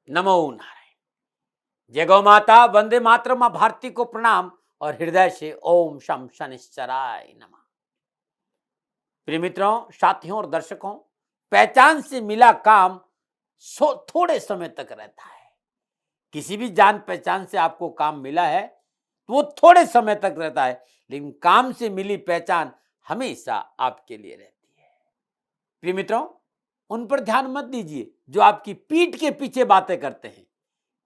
नमो नारायण। जय गौ माता, वंदे मातरम, मां भारती को प्रणाम और हृदय से ओम शम शनिश्चराय नमः। प्रिय मित्रों, साथियों और दर्शकों, पहचान से मिला काम थोड़े समय तक रहता है। किसी भी जान पहचान से आपको काम मिला है तो वो थोड़े समय तक रहता है, लेकिन काम से मिली पहचान हमेशा आपके लिए रहती है। प्रिय मित्रों, उन पर ध्यान मत दीजिए जो आपकी पीठ के पीछे बातें करते हैं।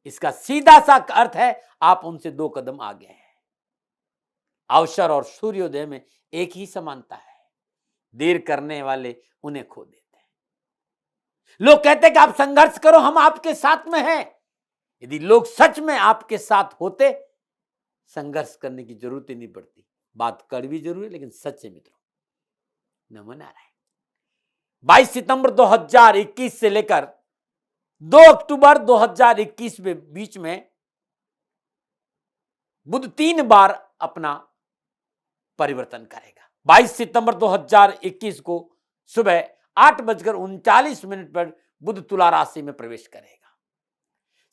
इसका सीधा सा अर्थ है आप उनसे 2 कदम आगे हैं। अवसर और सूर्योदय में एक ही समानता है, देर करने वाले उन्हें खो देते हैं। लोग कहते हैं कि आप संघर्ष करो, हम आपके साथ में हैं। यदि लोग सच में आपके साथ होते, संघर्ष करने की जरूरत ही नहीं पड़ती। बात कड़वी जरूर है, लेकिन सच है मित्रों। नमो नारायण। 22 सितंबर 2021 से लेकर 2 अक्टूबर 2021 के बीच में बुध 3 बार अपना परिवर्तन करेगा। 22 सितंबर 2021 को सुबह 8:39 पर बुध तुला राशि में प्रवेश करेगा।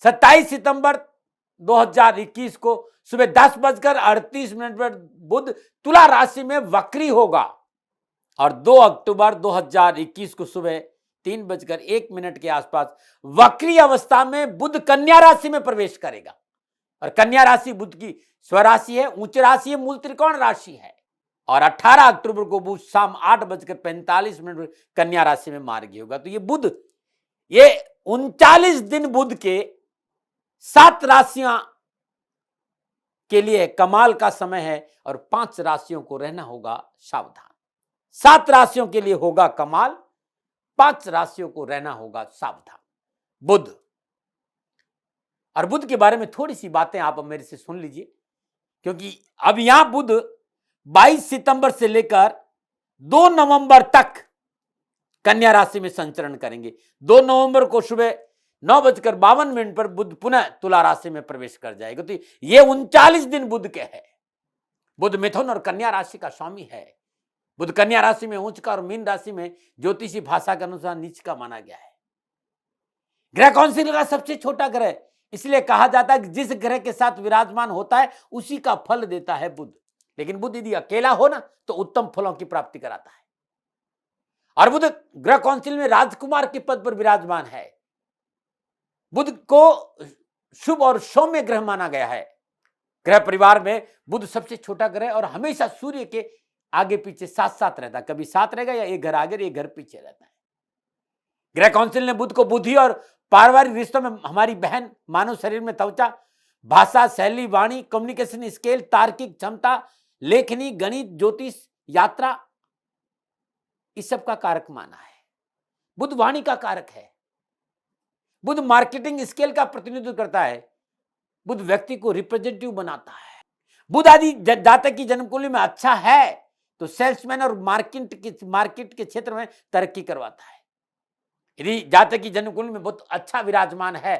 27 सितंबर 2021 को सुबह 10:38 पर बुध तुला राशि में वक्री होगा और 2 अक्टूबर 2021 को सुबह 3:01 के आसपास वक्री अवस्था में बुध कन्या राशि में प्रवेश करेगा। और कन्या राशि बुध की स्वराशि है, उच्च राशि है, मूल त्रिकोण राशि है। और 18 अक्टूबर को बुध शाम 8:45 पर कन्या राशि में मार्गी होगा। तो ये बुध, ये 39 दिन बुध के 7 राशियां के लिए कमाल का समय है और 5 राशियों को रहना होगा सावधान। 7 राशियों के लिए होगा कमाल, 5 राशियों को रहना होगा सावधान। बुध और बुध के बारे में थोड़ी सी बातें आप अब मेरे से सुन लीजिए, क्योंकि अब यहां बुध 22 सितंबर से लेकर 2 नवंबर तक कन्या राशि में संचरण करेंगे। 2 नवंबर को सुबह 9:52 पर बुध पुनः तुला राशि में प्रवेश कर जाएगा। तो ये 39 दिन बुध के हैं। बुध मिथुन और कन्या राशि का स्वामी है। बुध कन्या राशि में उच्च का और मीन राशि में ज्योतिषी भाषा के अनुसार नीच का माना गया है। ग्रह कौंसिल का सबसे छोटा ग्रह, इसलिए कहा जाता है कि जिस ग्रह के साथ विराजमान होता है उसी का फल देता है बुध। लेकिन बुध यदि अकेला हो ना तो उत्तम फलों की प्राप्ति कराता है। और बुध ग्रह कौंसिल में राजकुमार के पद पर विराजमान है। बुध को शुभ और सौम्य ग्रह माना गया है। ग्रह परिवार में बुध सबसे छोटा ग्रह और हमेशा सूर्य के आगे पीछे साथ साथ रहता है। कभी साथ रहेगा या एक घर आगे एक घर पीछे रहता है। ग्रह काउंसिल ने बुध को बुद्धि और पारिवारिक रिश्तों में हमारी बहन, मानव शरीर में त्वचा, भाषा, शैली, वाणी, कम्युनिकेशन स्किल, तार्किक क्षमता, लेखनी, गणित, ज्योतिष, यात्रा, इस सब का कारक माना है। बुध वाणी का कारक है। बुध मार्केटिंग स्किल का प्रतिनिधित्व करता है। बुध व्यक्ति को रिप्रेजेंटेटिव बनाता है। बुध आदि जातक की जन्म कुंडली में अच्छा है तो सेल्समैन और मार्केट के क्षेत्र में तरक्की करवाता है। यदि जातक की जन्म कुंडली में बहुत अच्छा विराजमान है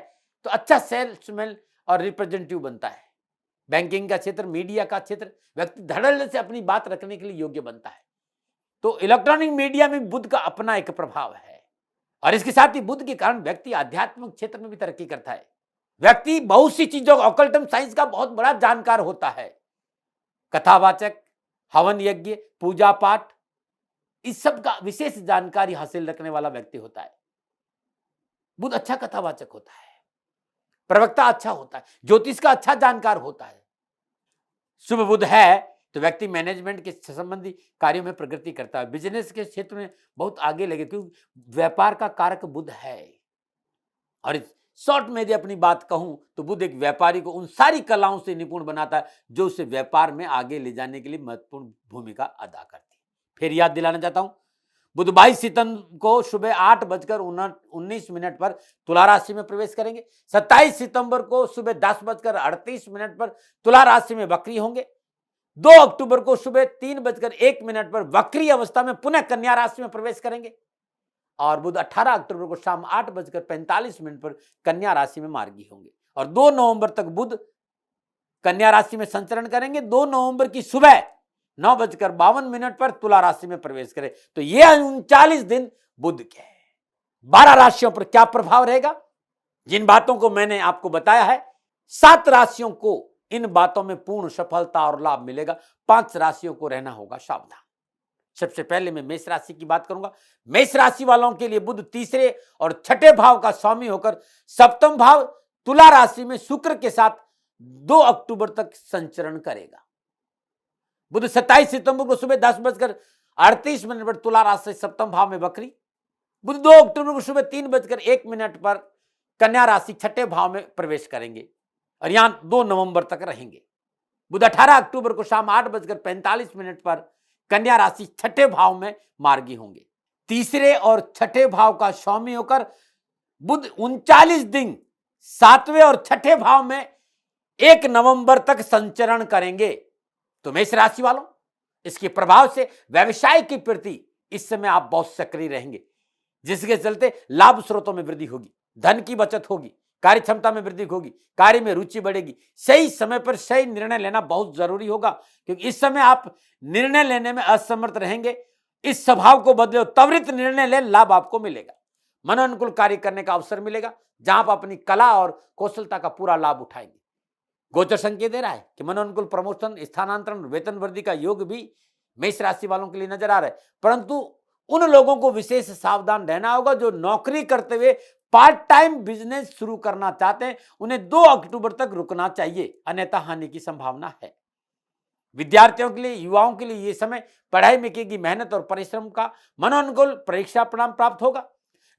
तो अच्छा सेल्समैन और रिप्रेजेंटेटिव बनता है। बैंकिंग का क्षेत्र, मीडिया का क्षेत्र, व्यक्ति धड़ल्ले से अपनी बात रखने के लिए योग्य बनता है। तो इलेक्ट्रॉनिक मीडिया में बुध का अपना एक प्रभाव है। और इसके साथ ही बुध के कारण व्यक्ति आध्यात्मिक क्षेत्र में भी तरक्की करता है। व्यक्ति बहुत सी चीजों, ऑकल्टम साइंस का बहुत बड़ा जानकार होता है। कथावाचक, हवन यज्ञ, पूजा पाठ, इस सब का विशेष जानकारी हासिल रखने वाला व्यक्ति होता है। बुध अच्छा कथावाचक होता है, प्रवक्ता अच्छा होता है, ज्योतिष का अच्छा जानकार होता है। शुभ बुध है तो व्यक्ति मैनेजमेंट के संबंधी कार्यों में प्रगति करता है। बिजनेस के क्षेत्र में बहुत आगे लगे, क्योंकि व्यापार का कारक बुध है। और इस शॉर्ट में यदि अपनी बात कहूं तो बुध एक व्यापारी को उन सारी कलाओं से निपुण बनाता है जो उसे व्यापार में आगे ले जाने के लिए महत्वपूर्ण भूमिका अदा करती है। फिर याद दिलाना चाहता हूं, बुध 22 सितंबर को सुबह 8:19 पर तुला राशि में प्रवेश करेंगे। 27 सितंबर को सुबह 10:38 पर तुला राशि में वक्री होंगे। 2 अक्टूबर को सुबह 3:01 पर वक्री अवस्था में पुनः कन्या राशि में प्रवेश करेंगे। और बुध 18 अक्टूबर को शाम 8:45 पर कन्या राशि में मार्गी होंगे। और 2 नवंबर तक बुध कन्या राशि में संचरण करेंगे। 2 नवंबर की सुबह 9:52 पर तुला राशि में प्रवेश करें। तो ये 39 दिन बुध के 12 राशियों पर क्या प्रभाव रहेगा जिन बातों को मैंने आपको बताया है, 7 राशियों को इन बातों में पूर्ण सफलता और लाभ मिलेगा। 5 राशियों को रहना होगा सावधान। सबसे पहले मैं मेष राशि की बात करूंगा। मेष राशि वालों के लिए बुध तीसरे और छठे भाव का स्वामी होकर सप्तम भाव तुला राशि में शुक्र के साथ 2 अक्टूबर तक संचरण करेगा। बुध 27 सितंबर को सुबह 10:38 पर तुला राशि सप्तम भाव में वक्री। बुध 2 अक्टूबर को सुबह 3:01 पर कन्या राशि छठे भाव में प्रवेश करेंगे और यहां 2 नवंबर तक रहेंगे। बुध 18 अक्टूबर को शाम 8:45 पर कन्या राशि छठे भाव में मार्गी होंगे। तीसरे और छठे भाव का स्वामी होकर बुध 39 दिन 7वें और छठे भाव में 1 नवंबर तक संचरण करेंगे। तो मेष राशि वालों, इसके प्रभाव से व्यवसाय के प्रति इस समय आप बहुत सक्रिय रहेंगे, जिसके चलते लाभ स्रोतों में वृद्धि होगी, धन की बचत होगी, कार्य क्षमता में वृद्धि होगी, कार्य में रुचि बढ़ेगी। सही समय पर सही निर्णय लेना बहुत जरूरी होगा, क्योंकि इस समय आप निर्णय लेने में असमर्थ रहेंगे। इस स्वभाव को बदले, त्वरित निर्णय ले, लाभ आपको मिलेगा। मनोनुकूल कार्य करने का अवसर मिलेगा, जहां आप अपनी कला और कौशलता का पूरा लाभ उठाएंगे। गोचर संकेत दे रहा है कि मनोनुकूल प्रमोशन, स्थानांतरण, वेतन वृद्धि का योग भी मेष राशि वालों के लिए नजर आ रहा है। परंतु उन लोगों को विशेष सावधान रहना होगा जो नौकरी करते हुए पार्ट टाइम बिजनेस शुरू करना चाहते हैं। उन्हें 2 अक्टूबर तक रुकना चाहिए, अन्यथा हानि की संभावना है। विद्यार्थियों के लिए, युवाओं के लिए यह समय पढ़ाई में की गई मेहनत और परिश्रम का मनोनुकूल परीक्षा परिणाम प्राप्त होगा।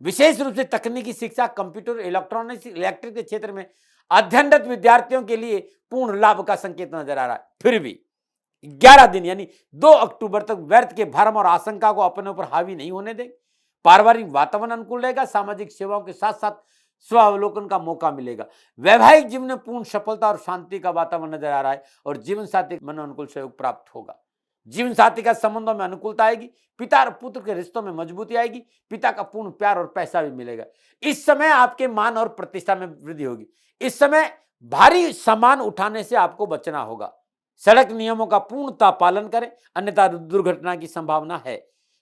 विशेष रूप से तकनीकी शिक्षा, कंप्यूटर, इलेक्ट्रॉनिक्स, इलेक्ट्रिक के क्षेत्र में अध्ययनरत विद्यार्थियों के लिए पूर्ण लाभ का संकेत नजर आ रहा है। फिर भी 11 दिन यानी 2 अक्टूबर तक व्यर्थ के भ्रम और आशंका को अपने ऊपर हावी नहीं होने दें। पारिवारिक वातावरण अनुकूल रहेगा। सामाजिक सेवाओं के साथ साथ स्वावलोकन का मौका मिलेगा। वैवाहिक जीवन में पूर्ण सफलता और शांति का वातावरण नजर आ रहा है और जीवन साथी मनोनुकूल सहयोग प्राप्त होगा। जीवन साथी का संबंधों में अनुकूलता आएगी। पिता और पुत्र के रिश्तों में मजबूती आएगी। पिता का पूर्ण प्यार और पैसा भी मिलेगा। इस समय आपके मान और प्रतिष्ठा में वृद्धि होगी। इस समय भारी सामान उठाने से आपको बचना होगा। सड़क नियमों का पूर्णतः पालन करें, अन्यथा दुर्घटना की संभावना है।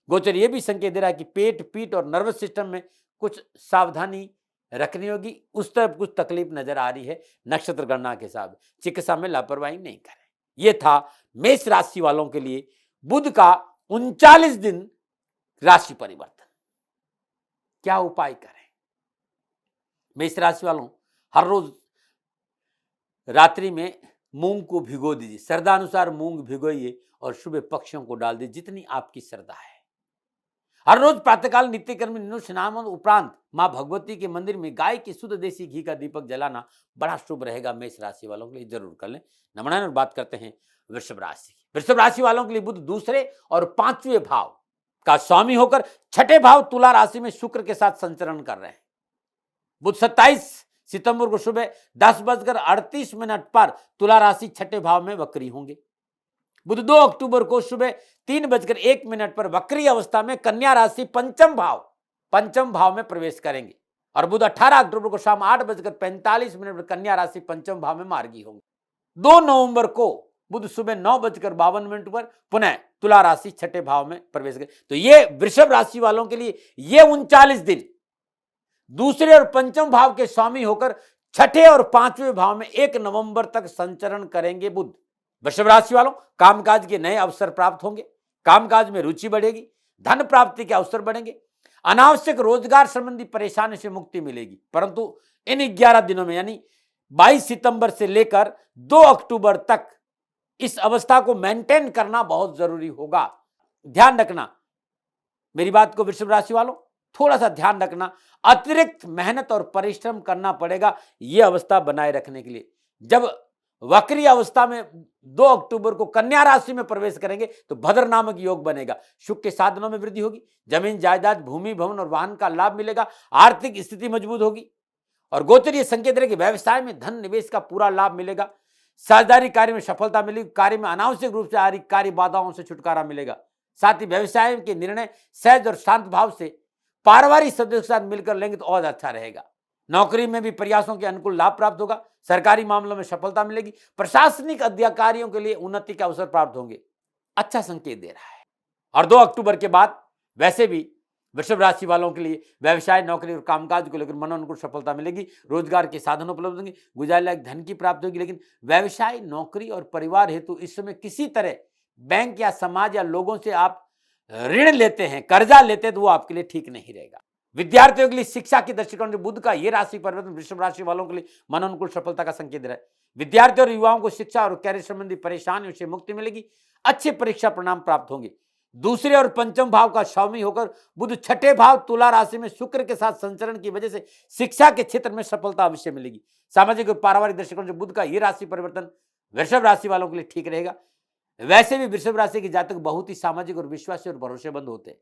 गोचर यह भी संकेत दे रहा है कि पेट, पीठ और नर्वस सिस्टम में कुछ सावधानी रखनी होगी। उस तरफ कुछ तकलीफ नजर आ रही है। नक्षत्र गणना के हिसाब से चिकित्सा में लापरवाही नहीं करें। यह था मेष राशि वालों के लिए बुध का 39 दिन राशि परिवर्तन। क्या उपाय करें? मेष राशि वालों, हर रोज रात्रि में मूंग को भिगो दीजिए। श्रद्धा अनुसार मूंग भिगोइए और सुबह पक्षियों को डाल दीजिए, जितनी आपकी श्रद्धा है। हर रोज प्रातःकाल नित्य कर्म स्नान उपरांत मां भगवती के मंदिर में गाय के शुद्ध देसी घी का दीपक जलाना बड़ा शुभ रहेगा। मेष राशि वालों के लिए जरूर कर लें। नमस्कार, और बात करते हैं वृषभ राशि की। वृषभ राशि वालों के लिए बुध दूसरे और 5वें भाव का स्वामी होकर छठे भाव तुला राशि में शुक्र के साथ संचरण कर रहे हैं। बुध 27 सितंबर को सुबह 10:38 पर तुला राशि छठे भाव में वक्री होंगे। बुध 2 अक्टूबर को सुबह 3:01 पर वक्री अवस्था में कन्या राशि पंचम भाव में प्रवेश करेंगे और बुध 18 अक्टूबर को शाम 8:45 पर कन्या राशि पंचम भाव में मार्गी होंगे। 2 नवंबर को बुध सुबह 9:52 पर पुनः तुला राशि छठे भाव में प्रवेश करेंगे। तो ये वृषभ राशि वालों के लिए ये 39 दिन दूसरे और पंचम भाव के स्वामी होकर छठे और 5वें भाव में 1 नवंबर तक संचरण करेंगे बुध। वृषभ राशि वालों, कामकाज के नए अवसर प्राप्त होंगे। कामकाज में रुचि बढ़ेगी। धन प्राप्ति के अवसर बढ़ेंगे। अनावश्यक रोजगार संबंधी परेशानी से मुक्ति मिलेगी। परंतु इन 11 दिनों में यानी 22 सितंबर से लेकर 2 अक्टूबर तक इस अवस्था को मेंटेन करना बहुत जरूरी होगा। ध्यान रखना मेरी बात को वृषभ राशि वालों, थोड़ा सा ध्यान रखना। अतिरिक्त मेहनत और परिश्रम करना पड़ेगा यह अवस्था बनाए रखने के लिए। जब वक्री अवस्था में 2 अक्टूबर को कन्या राशि में प्रवेश करेंगे तो भद्र नामक योग बनेगा। सुख के साधनों में वृद्धि होगी। जमीन जायदाद, भूमि, भवन और वाहन का लाभ मिलेगा। आर्थिक स्थिति मजबूत होगी और गोचरीय संकेत है कि व्यवसाय में धन निवेश का पूरा लाभ मिलेगा। साझेदारी कार्य में सफलता मिलेगी। कार्य में अनावश्यक रूप से आ रही कार्य बाधाओं से छुटकारा मिलेगा। साथ ही व्यवसाय के निर्णय सहज और शांत भाव से पारिवारिक सदस्यों के साथ मिलकर लेंगे तो और अच्छा रहेगा। नौकरी में भी प्रयासों के अनुकूल लाभ प्राप्त होगा। सरकारी मामलों में सफलता मिलेगी। प्रशासनिक अधिकारियों के लिए उन्नति के अवसर प्राप्त होंगे। अच्छा संकेत दे रहा है। और 2 अक्टूबर के बाद वैसे भी वृषभ राशि वालों के लिए व्यवसाय, नौकरी और कामकाज को लेकर मनोनुकूल सफलता मिलेगी। रोजगार के साधन उपलब्ध होंगे, गुजारे लायक धन की प्राप्ति होगी। लेकिन व्यवसाय, नौकरी और परिवार हेतु इस समय किसी तरह बैंक या समाज या लोगों से आप ऋण लेते हैं, कर्जा लेते हैं, तो वो आपके लिए ठीक नहीं रहेगा। विद्यार्थियों के लिए शिक्षा के दृष्टिकोण से बुध का ये राशि परिवर्तन वृषभ राशि वालों के लिए मनोनुकूल सफलता का संकेत दे रहा है। विद्यार्थियों और युवाओं को शिक्षा और कैरियर संबंधी परेशानियों से मुक्ति मिलेगी। अच्छे परीक्षा परिणाम प्राप्त होंगे। दूसरे और पंचम भाव का स्वामी होकर बुध छठे भाव तुला राशि में शुक्र के साथ संचरण की वजह से शिक्षा के क्षेत्र में सफलता अवश्य मिलेगी। सामाजिक और पारिवारिक दृष्टिकोण से बुध का यह राशि परिवर्तन वृषभ राशि वालों के लिए ठीक रहेगा। वैसे भी वृषभ राशि के जातक बहुत ही सामाजिक और विश्वासी और भरोसेमंद होते हैं।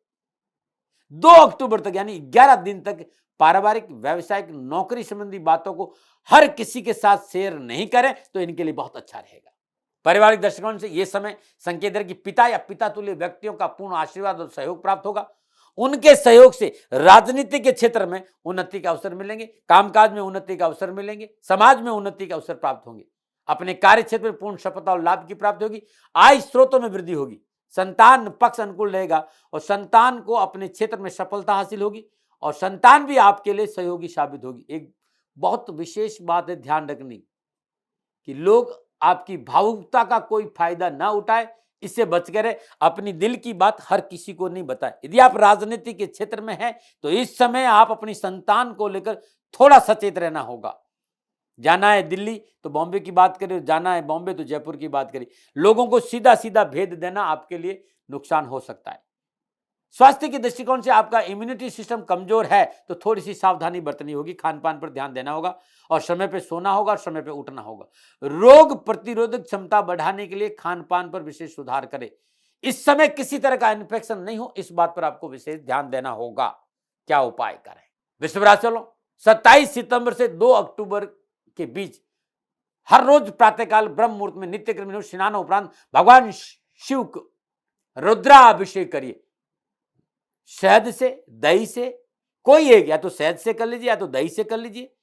2 अक्टूबर तक यानी 11 दिन तक पारिवारिक, व्यावसायिक, नौकरी संबंधी बातों को हर किसी के साथ शेयर नहीं करें तो इनके लिए बहुत अच्छा रहेगा। पारिवारिक दृष्टिकोण से यह समय संकेत है कि पिता या पिता तुल्य व्यक्तियों का पूर्ण आशीर्वाद और सहयोग प्राप्त होगा। उनके सहयोग से राजनीति के क्षेत्र में उन्नति के अवसर मिलेंगे, कामकाज में उन्नति के अवसर मिलेंगे, समाज में उन्नति के अवसर प्राप्त होंगे। अपने कार्य क्षेत्र में पूर्ण सफलता और लाभ की प्राप्ति होगी। आय स्रोतों में वृद्धि होगी। संतान पक्ष अनुकूल रहेगा और संतान को अपने क्षेत्र में सफलता हासिल होगी और संतान भी आपके लिए सहयोगी साबित होगी। एक बहुत विशेष बात है ध्यान रखनी कि लोग आपकी भावुकता का कोई फायदा ना उठाए, इससे बच कर अपनी दिल की बात हर किसी को नहीं बताए। यदि आप राजनीति के क्षेत्र में हैं तो इस समय आप अपनी संतान को लेकर थोड़ा सचेत रहना होगा। जाना है दिल्ली तो बॉम्बे की बात करें, जाना है बॉम्बे तो जयपुर की बात करें। लोगों को सीधा सीधा भेद देना आपके लिए नुकसान हो सकता है। स्वास्थ्य के दृष्टिकोण से आपका इम्यूनिटी सिस्टम कमजोर है तो थोड़ी सी सावधानी बरतनी होगी। खान पान पर ध्यान देना होगा और समय पे सोना होगा और समय पे उठना होगा। रोग प्रतिरोधक क्षमता बढ़ाने के लिए खान पान पर विशेष सुधार करें। इस समय किसी तरह का इन्फेक्शन नहीं हो, इस बात पर आपको विशेष ध्यान देना होगा। क्या उपाय करें? वृषभ राशि वालों, 27 सितंबर से 2 अक्टूबर के बीच हर रोज प्रातःकाल ब्रह्म मुहूर्त में नित्य कर्म स्नान उपरांत भगवान शिव को रुद्राभिषेक करिए। शहद से, दही से, कोई एक, या तो शहद से कर लीजिए या तो दही से कर लीजिए,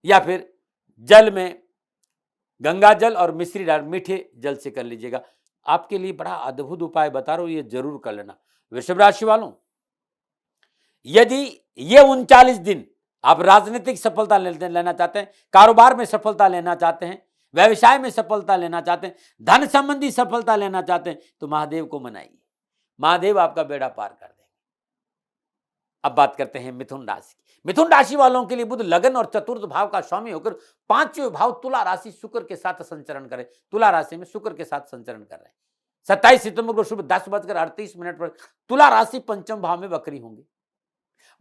या फिर जल में गंगा जल और मिश्री डाल मीठे जल से कर लीजिएगा। आपके लिए बड़ा अद्भुत उपाय बता रहा हूं, ये जरूर कर लेना। वृषभ राशि वालों, यदि ये 39 दिन आप राजनीतिक सफलता लेना चाहते हैं, कारोबार में सफलता लेना चाहते हैं, व्यवसाय में सफलता लेना चाहते हैं, धन संबंधी सफलता लेना चाहते हैं, तो महादेव को मनाइए। महादेव आपका बेड़ा पार कर देंगे। अब बात करते हैं मिथुन राशि की। मिथुन राशि वालों के लिए बुध लगन और चतुर्थ भाव का स्वामी होकर 5वें भाव तुला राशि शुक्र के साथ संचरण करें। तुला राशि में शुक्र के साथ संचरण कर रहे हैं। 27 सितंबर को सुबह 10:38 पर तुला राशि पंचम भाव में वक्री होंगे।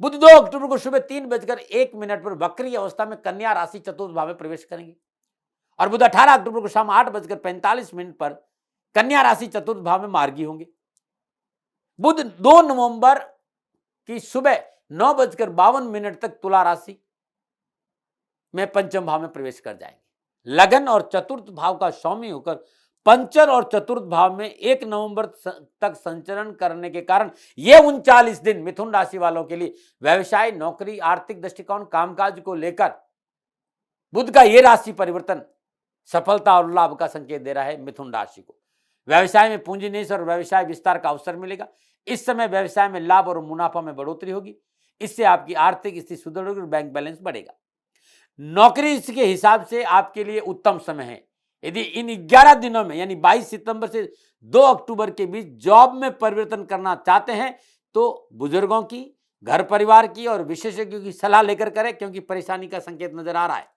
बुध 2 अक्टूबर को सुबह 3:01 पर वक्री अवस्था में कन्या राशि चतुर्थ भाव में प्रवेश करेंगे और बुध 18 अक्टूबर को शाम 8:45 पर कन्या राशि चतुर्थ भाव में मार्गी होंगे। बुध 2 नवंबर की सुबह 9:52 तक तुला राशि में पंचम भाव में प्रवेश कर जाएंगे। लगन और चतुर्थ भाव का स्वामी होकर पंचम और चतुर्थ भाव में 1 नवंबर तक संचरण करने के कारण ये 39 दिन मिथुन राशि वालों के लिए व्यवसाय, नौकरी, आर्थिक दृष्टिकोण, कामकाज को लेकर बुध का ये राशि परिवर्तन सफलता और लाभ का संकेत दे रहा है मिथुन राशि को। व्यवसाय में पूंजी निवेश और व्यवसाय विस्तार का अवसर मिलेगा। इस समय व्यवसाय में लाभ और मुनाफा में बढ़ोतरी होगी। इससे आपकी आर्थिक स्थिति सुदृढ़ होगी और बैंक बैलेंस बढ़ेगा। नौकरी के हिसाब से आपके लिए उत्तम समय है। यदि इन 11 दिनों में यानी 22 सितंबर से 2 अक्टूबर के बीच जॉब में परिवर्तन करना चाहते हैं तो बुजुर्गों की, घर परिवार की और विशेषज्ञों की सलाह लेकर करें, क्योंकि परेशानी का संकेत नजर आ रहा है।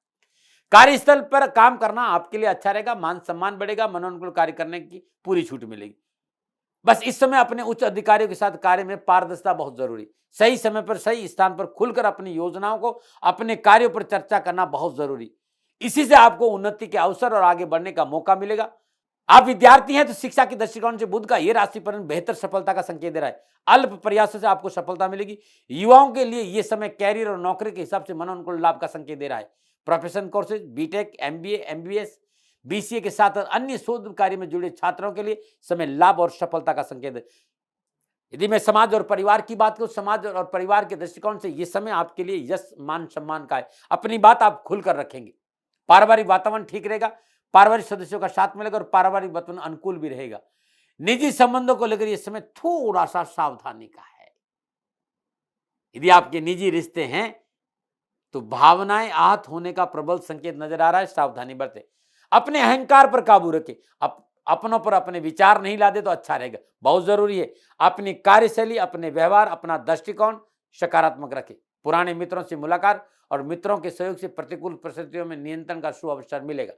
कार्यस्थल पर काम करना आपके लिए अच्छा रहेगा। मान सम्मान बढ़ेगा। मनोनुकूल कार्य करने की पूरी छूट मिलेगी। बस इस समय अपने उच्च अधिकारियों के साथ कार्य में पारदर्शिता बहुत जरूरी। सही समय पर सही स्थान पर खुलकर अपनी योजनाओं को, अपने कार्यों पर चर्चा करना बहुत जरूरी। इसी से आपको उन्नति के अवसर और आगे बढ़ने का मौका मिलेगा। आप विद्यार्थी हैं तो शिक्षा के दृष्टिकोण से बुध का यह राशि पर बेहतर सफलता का संकेत दे रहा है। अल्प प्रयासों से आपको सफलता मिलेगी। युवाओं के लिए यह समय कैरियर और नौकरी के हिसाब से मनोनुकूल लाभ का संकेत दे रहा है। Professional courses, BTech, MBA, MBS, BCA के साथ अन्य शोध कार्य में जुड़े छात्रों के लिए समय लाभ और सफलता का संकेत है। यदि मैं समाज और परिवार की बात करूं, समाज और परिवार के दृष्टिकोण से यह समय आपके लिए यश, मान, सम्मान का है। अपनी बात आप खुलकर रखेंगे। पारिवारिक वातावरण ठीक रहेगा। पारिवारिक सदस्यों का साथ मिलेगा और पारिवारिक वातावरण अनुकूल भी रहेगा। निजी संबंधों को लेकर यह समय थोड़ा सा सावधानी का है। यदि आपके निजी रिश्ते हैं तो भावनाएं आहत होने का प्रबल संकेत नजर आ रहा है, सावधानी बरतें। अपने अहंकार पर काबू रखें, अपनों पर अपने विचार नहीं लादे तो अच्छा रहेगा, बहुत जरूरी है। अपनी कार्यशैली, अपने व्यवहार, अपना दृष्टिकोण सकारात्मक रखें। पुराने मित्रों से मुलाकात और मित्रों के सहयोग से प्रतिकूल परिस्थितियों में नियंत्रण का शुभ अवसर मिलेगा।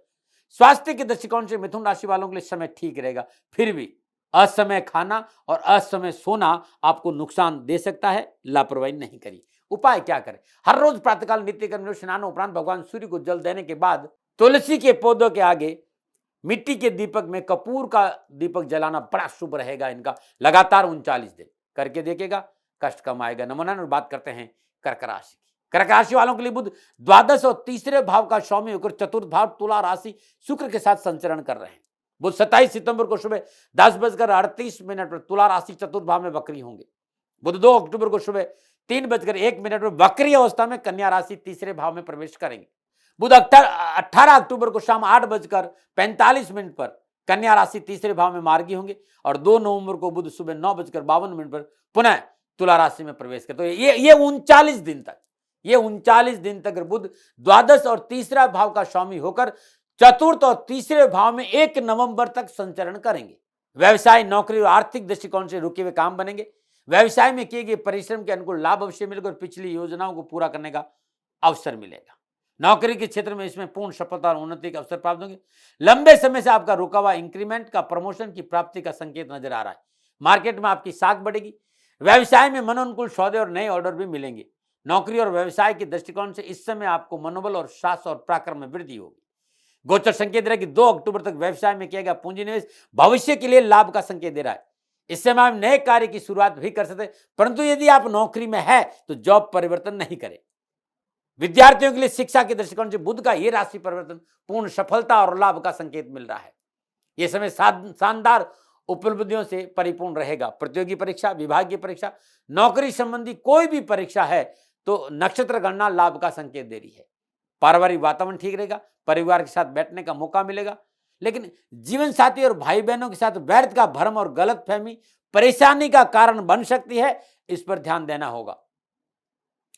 स्वास्थ्य के दृष्टिकोण से मिथुन राशि वालों के लिए समय ठीक रहेगा, फिर भी असमय खाना और असमय सोना आपको नुकसान दे सकता है, लापरवाही नहीं करिए। उपाय क्या करें? हर रोज प्रातःकाल नित्य कर्म स्नान उपरांत भगवान सूर्य को जल देने के बाद तुलसी के पौधों के आगे मिट्टी के दीपक में कपूर का दीपक जलाना बड़ा शुभ रहेगा। इनका लगातार 39 दिन करके देखेगा, कष्ट कम आएगा। नमूना बात करते हैं कर्क राशि की। कर्क राशि वालों के लिए बुध द्वादश और तीसरे भाव का स्वामी होकर चतुर्थ भाव तुला राशि शुक्र के साथ संचरण कर रहे हैं। बुध 27 सितंबर को सुबह 10:38 पर तुला राशि चतुर्थ भाव में वक्री होंगे। बुध 2 अक्टूबर को सुबह 3:01 पर वक्री अवस्था में कन्या राशि तीसरे भाव में प्रवेश करेंगे। बुध 18 अक्टूबर को शाम 8:45 पर कन्या राशि तीसरे भाव में मार्गी होंगे और 2 नवंबर को बुध सुबह 9:52 पर पुनः तुला राशि में प्रवेश करते। तो ये 39 दिन तक बुध द्वादश और तीसरा भाव का स्वामी होकर चतुर्थ और तीसरे भाव में 1 नवंबर तक संचरण करेंगे। व्यवसाय, नौकरी और आर्थिक दृष्टिकोण से रुके हुए काम बनेंगे। व्यवसाय में किए गए परिश्रम के अनुकूल लाभ अवश्य मिलेगा और पिछली योजनाओं को पूरा करने का अवसर मिलेगा। नौकरी के क्षेत्र में इसमें पूर्ण सफलता और उन्नति के अवसर प्राप्त होंगे। लंबे समय से आपका रुका हुआ इंक्रीमेंट का, प्रमोशन की प्राप्ति का संकेत नजर आ रहा है। मार्केट में आपकी साख बढ़ेगी। व्यवसाय में मनोनुकूल सौदे और नए ऑर्डर भी मिलेंगे। नौकरी और व्यवसाय के दृष्टिकोण से इस समय आपको मनोबल और साहस और पराक्रम में वृद्धि होगी। गोचर संकेत दे रहा है कि 2 अक्टूबर तक व्यवसाय में किया गया पूंजी निवेश भविष्य के लिए लाभ का संकेत दे रहा है। इस समय आप नए कार्य की शुरुआत भी कर सकते हैं, परंतु यदि आप नौकरी में है तो जॉब परिवर्तन नहीं करें। विद्यार्थियों के लिए शिक्षा के दृष्टिकोण से बुध का यह राशि परिवर्तन पूर्ण सफलता और लाभ का संकेत मिल रहा है। यह समय शानदार उपलब्धियों से परिपूर्ण रहेगा। प्रतियोगी परीक्षा, विभागीय परीक्षा, नौकरी संबंधी कोई भी परीक्षा है तो नक्षत्र गणना लाभ का संकेत दे रही है। पारिवारिक वातावरण ठीक रहेगा, परिवार के साथ बैठने का मौका मिलेगा, लेकिन जीवन साथी और भाई बहनों के साथ व्यर्थ का भ्रम और गलतफहमी परेशानी का कारण बन सकती है, इस पर ध्यान देना होगा।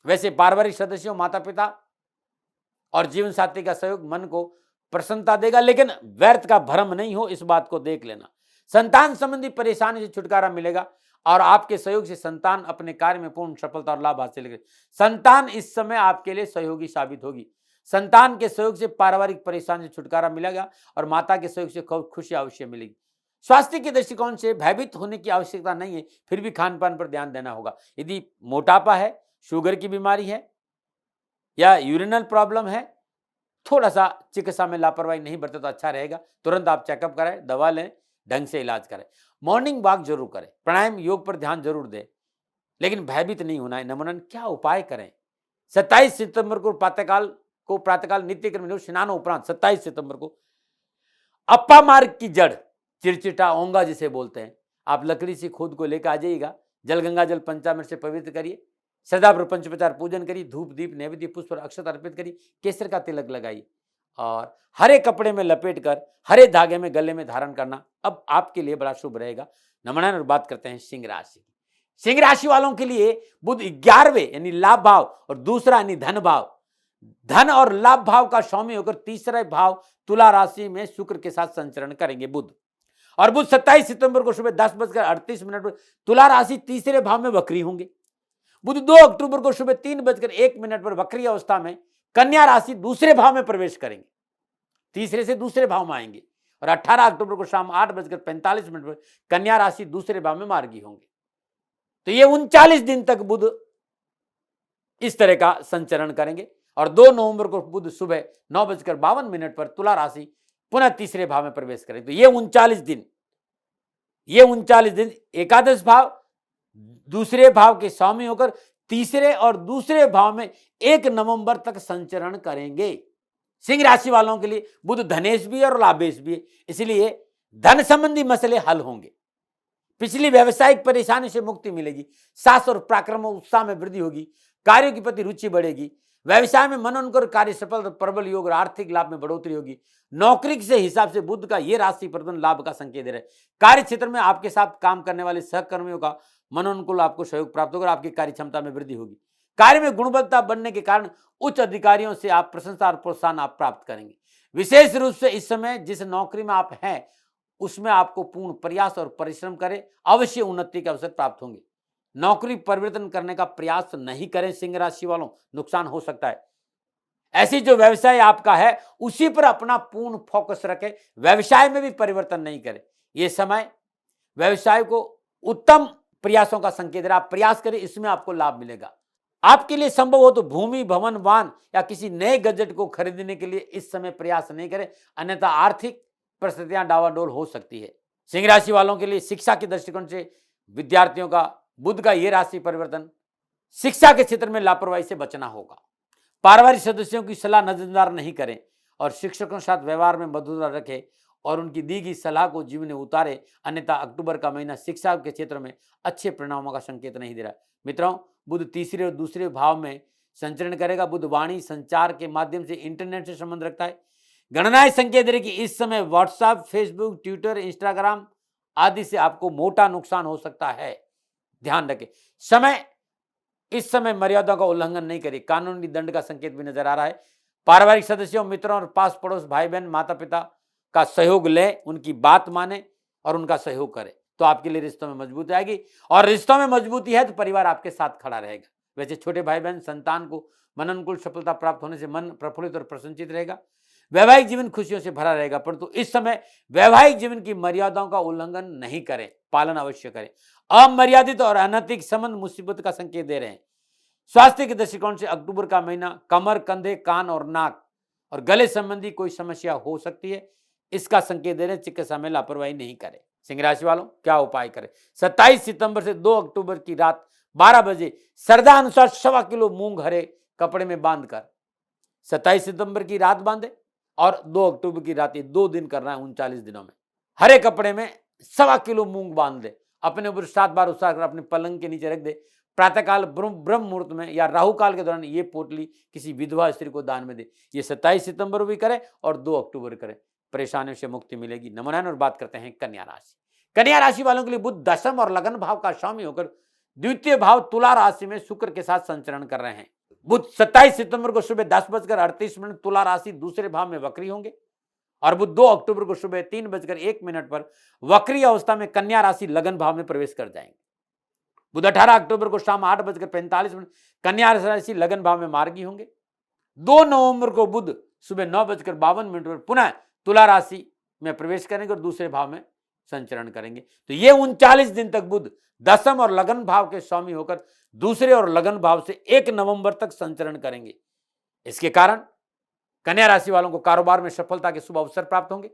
वैसे पारिवारिक सदस्यों, माता पिता और जीवन साथी का सहयोग मन को प्रसन्नता देगा, लेकिन व्यर्थ का भ्रम नहीं हो, इस बात को देख लेना। संतान संबंधी परेशानी से छुटकारा मिलेगा और आपके सहयोग से संतान अपने कार्य में पूर्ण सफलता और लाभ हासिल करेगी। संतान इस समय आपके लिए सहयोगी साबित होगी। संतान के सहयोग से पारिवारिक परेशानी से छुटकारा मिलेगा और माता के सहयोग से खुशी अवश्य मिलेगी। स्वास्थ्य के दृष्टिकोण से भयभीत होने की आवश्यकता नहीं है, फिर भी खान पान पर ध्यान देना होगा। यदि मोटापा है, शुगर की बीमारी है या यूरिनल प्रॉब्लम है, थोड़ा सा चिकित्सा में लापरवाही नहीं बरते तो अच्छा रहेगा। तुरंत आप चेकअप कराएं, दवा लें, ढंग से इलाज करें। मॉर्निंग वॉक जरूर करें, प्राणायाम, योग पर ध्यान जरूर दें, लेकिन भयभीत नहीं होना है। नमूनन क्या उपाय करें? 27 सितंबर को प्रातःकाल नित्य कर्म स्नान उपरांत 27 सितंबर को अप्पा मार्ग की जड़, चिरचिटा ओंगा जिसे बोलते हैं, आप लकड़ी से खोद को लेकर आ जाइएगा। जल गंगा जल पंचामृत से पवित्र करिए, सदा पंचोपचार पूजन करिए, धूप दीप नैवेद्य पुष्प और अक्षत अर्पित करिए, केसर का तिलक लगाइए और हरे कपड़े में लपेटकर हरे धागे में गले में धारण करना अब आपके लिए बड़ा शुभ रहेगा। नमन और बात करते हैं सिंह राशि की। सिंह राशि वालों के लिए बुध 11वें यानी लाभ भाव और दूसरा यानी धन भाव, धन और लाभ भाव का स्वामी होकर तीसरा भाव तुला राशि में शुक्र के साथ संचरण करेंगे बुध। और बुध 27 सितंबर को सुबह 10:38 पर तुला राशि तीसरे भाव में वक्री होंगे। बुध 2 अक्टूबर को सुबह 3:01 पर वक्री अवस्था में कन्या राशि दूसरे भाव में प्रवेश करेंगे, तीसरे से दूसरे भाव में आएंगे और 18 अक्टूबर को शाम 8:45 पर कन्या राशि दूसरे भाव में मार्गी होंगे। तो ये 39 दिन तक बुध इस तरह का संचरण करेंगे और 2 नवंबर को बुध सुबह 9:52 पर तुला राशि पुनः तीसरे भाव में प्रवेश करेंगे। तो ये 39 दिन एकादश भाव दूसरे भाव के स्वामी होकर तीसरे और दूसरे भाव में 1 नवंबर तक संचरण करेंगे। सिंह राशि वालों के लिए बुध धनेश भी और लाभेश भी है, इसलिए धन संबंधी मसले हल होंगे। पिछली व्यावसायिक परेशानी से मुक्ति मिलेगी, साहस और पराक्रम और उत्साह में वृद्धि होगी, कार्यों की प्रति रुचि बढ़ेगी, व्यवसाय में मनोनुकूल कार्य सफल प्रबल योग और आर्थिक लाभ में बढ़ोतरी होगी। नौकरी के हिसाब से बुध का यह राशि परिवर्तन लाभ का संकेत दे रहा है। कार्य क्षेत्र में आपके साथ काम करने वाले सहकर्मियों का मनोनुकूल आपको सहयोग प्राप्त होगा, आपकी कार्य क्षमता में वृद्धि होगी। कार्य में गुणवत्ता बढ़ने के कारण उच्च अधिकारियों से आप प्रशंसा और प्रोत्साहन आप प्राप्त करेंगे। विशेष रूप से इस समय जिस नौकरी में आप हैं उसमें आपको पूर्ण प्रयास और परिश्रम करें, अवश्य उन्नति के अवसर प्राप्त होंगे। नौकरी परिवर्तन करने का प्रयास नहीं करें सिंह राशि वालों, नुकसान हो सकता है। ऐसी जो व्यवसाय आपका है उसी पर अपना पूर्ण फोकस रखें, व्यवसाय में भी परिवर्तन नहीं करें। यह समय व्यवसाय को उत्तम प्रयासों का संकेत है, आप प्रयास करें, इसमें आपको लाभ मिलेगा। आपके लिए संभव हो तो भूमि, भवन, वाहन या किसी नए गजेट को खरीदने के लिए इस समय प्रयास नहीं करें, अन्यथा आर्थिक परिस्थितियां डावाडोल हो सकती है। सिंह राशि वालों के लिए शिक्षा के दृष्टिकोण से विद्यार्थियों का बुध का यह राशि परिवर्तन, शिक्षा के क्षेत्र में लापरवाही से बचना होगा। पारिवारिक सदस्यों की सलाह नजरअंदाज नहीं करें और शिक्षकों के साथ व्यवहार में मधुरता रखें और उनकी दी गई सलाह को जीवन में उतारे, अन्यथा अक्टूबर का महीना शिक्षा के क्षेत्र में अच्छे परिणामों का संकेत नहीं दे रहा। मित्रों, बुध तीसरे और दूसरे भाव में संचरण करेगा। बुध वाणी संचार के माध्यम से इंटरनेट से संबंध रखता है। गणनाएं संकेत दे रही कि इस समय व्हाट्सएप, फेसबुक, ट्विटर, इंस्टाग्राम आदि से आपको मोटा नुकसान हो सकता है, ध्यान रखें। इस समय मर्यादा का उल्लंघन नहीं करें, कानूनी दंड का संकेत भी नजर आ रहा है। पारिवारिक सदस्यों, मित्रों और पास पड़ोस, भाई बहन, माता पिता का सहयोग लें, उनकी बात माने और उनका सहयोग करें, तो आपके लिए रिश्तों में मजबूती आएगी। और रिश्तों में मजबूती है तो परिवार आपके साथ खड़ा रहेगा। वैसे छोटे भाई बहन, संतान को मन अनुकूल सफलता प्राप्त होने से मन प्रफुल्लित और प्रसन्नचित रहेगा। वैवाहिक जीवन खुशियों से भरा रहेगा, परंतु इस समय वैवाहिक जीवन की मर्यादाओं का उल्लंघन नहीं करें, पालन अवश्य करें। अमर्यादित और अनैतिक संबंध मुसीबत का संकेत दे रहे हैं। स्वास्थ्य के दृष्टिकोण से अक्टूबर का महीना कमर, कंधे, कान और नाक और गले संबंधी कोई समस्या हो सकती है, इसका संकेत दे रहे हैं। चिकित्सा में लापरवाही नहीं करें। सिंह राशि वालों, क्या उपाय करें? 27 सितंबर से 2 अक्टूबर की रात 12 बजे श्रद्धा अनुसार 1.25 किलो मूंग हरे कपड़े में बांधकर 27 सितंबर की रात बांधे और 2 अक्टूबर की रात, 2 दिन करना है 39 दिनों में। हरे कपड़े में 1.25 किलो मूंग बांध दे, अपने ऊपर 7 बार उतार कर अपने पलंग के नीचे रख दे। प्रातःकाल ब्रह्म मुहूर्त में या राहु काल के दौरान ये पोटली किसी विधवा स्त्री को दान में दे। ये 27 सितंबर भी करें और 2 अक्टूबर करें, परेशानियों से मुक्ति मिलेगी। नमो नारायण। और बात करते हैं कन्या राशि। कन्या राशि वालों के लिए बुध दशम और लगन भाव का स्वामी होकर द्वितीय भाव तुला राशि में शुक्र के साथ संचरण कर रहे हैं। बुध 27 सितंबर को सुबह 10:38 तुला राशि दूसरे भाव में वक्री होंगे और बुध 2 अक्टूबर को सुबह 3:01 पर वक्री अवस्था में कन्या राशि लगन भाव में प्रवेश कर जाएंगे। बुध 18 अक्टूबर को शाम 8:45 कन्या राशि लगन भाव में मार्गी होंगे। 2 नवंबर को बुध सुबह 9:52 पर पुनः तुला राशि में प्रवेश करेंगे और दूसरे भाव में संचरण करेंगे। तो ये 39 दिन तक बुध दशम और लगन भाव के स्वामी होकर दूसरे और लगन भाव से 1 नवंबर तक संचरण करेंगे। इसके कारण कन्या राशि वालों को कारोबार में सफलता के शुभ अवसर प्राप्त होंगे,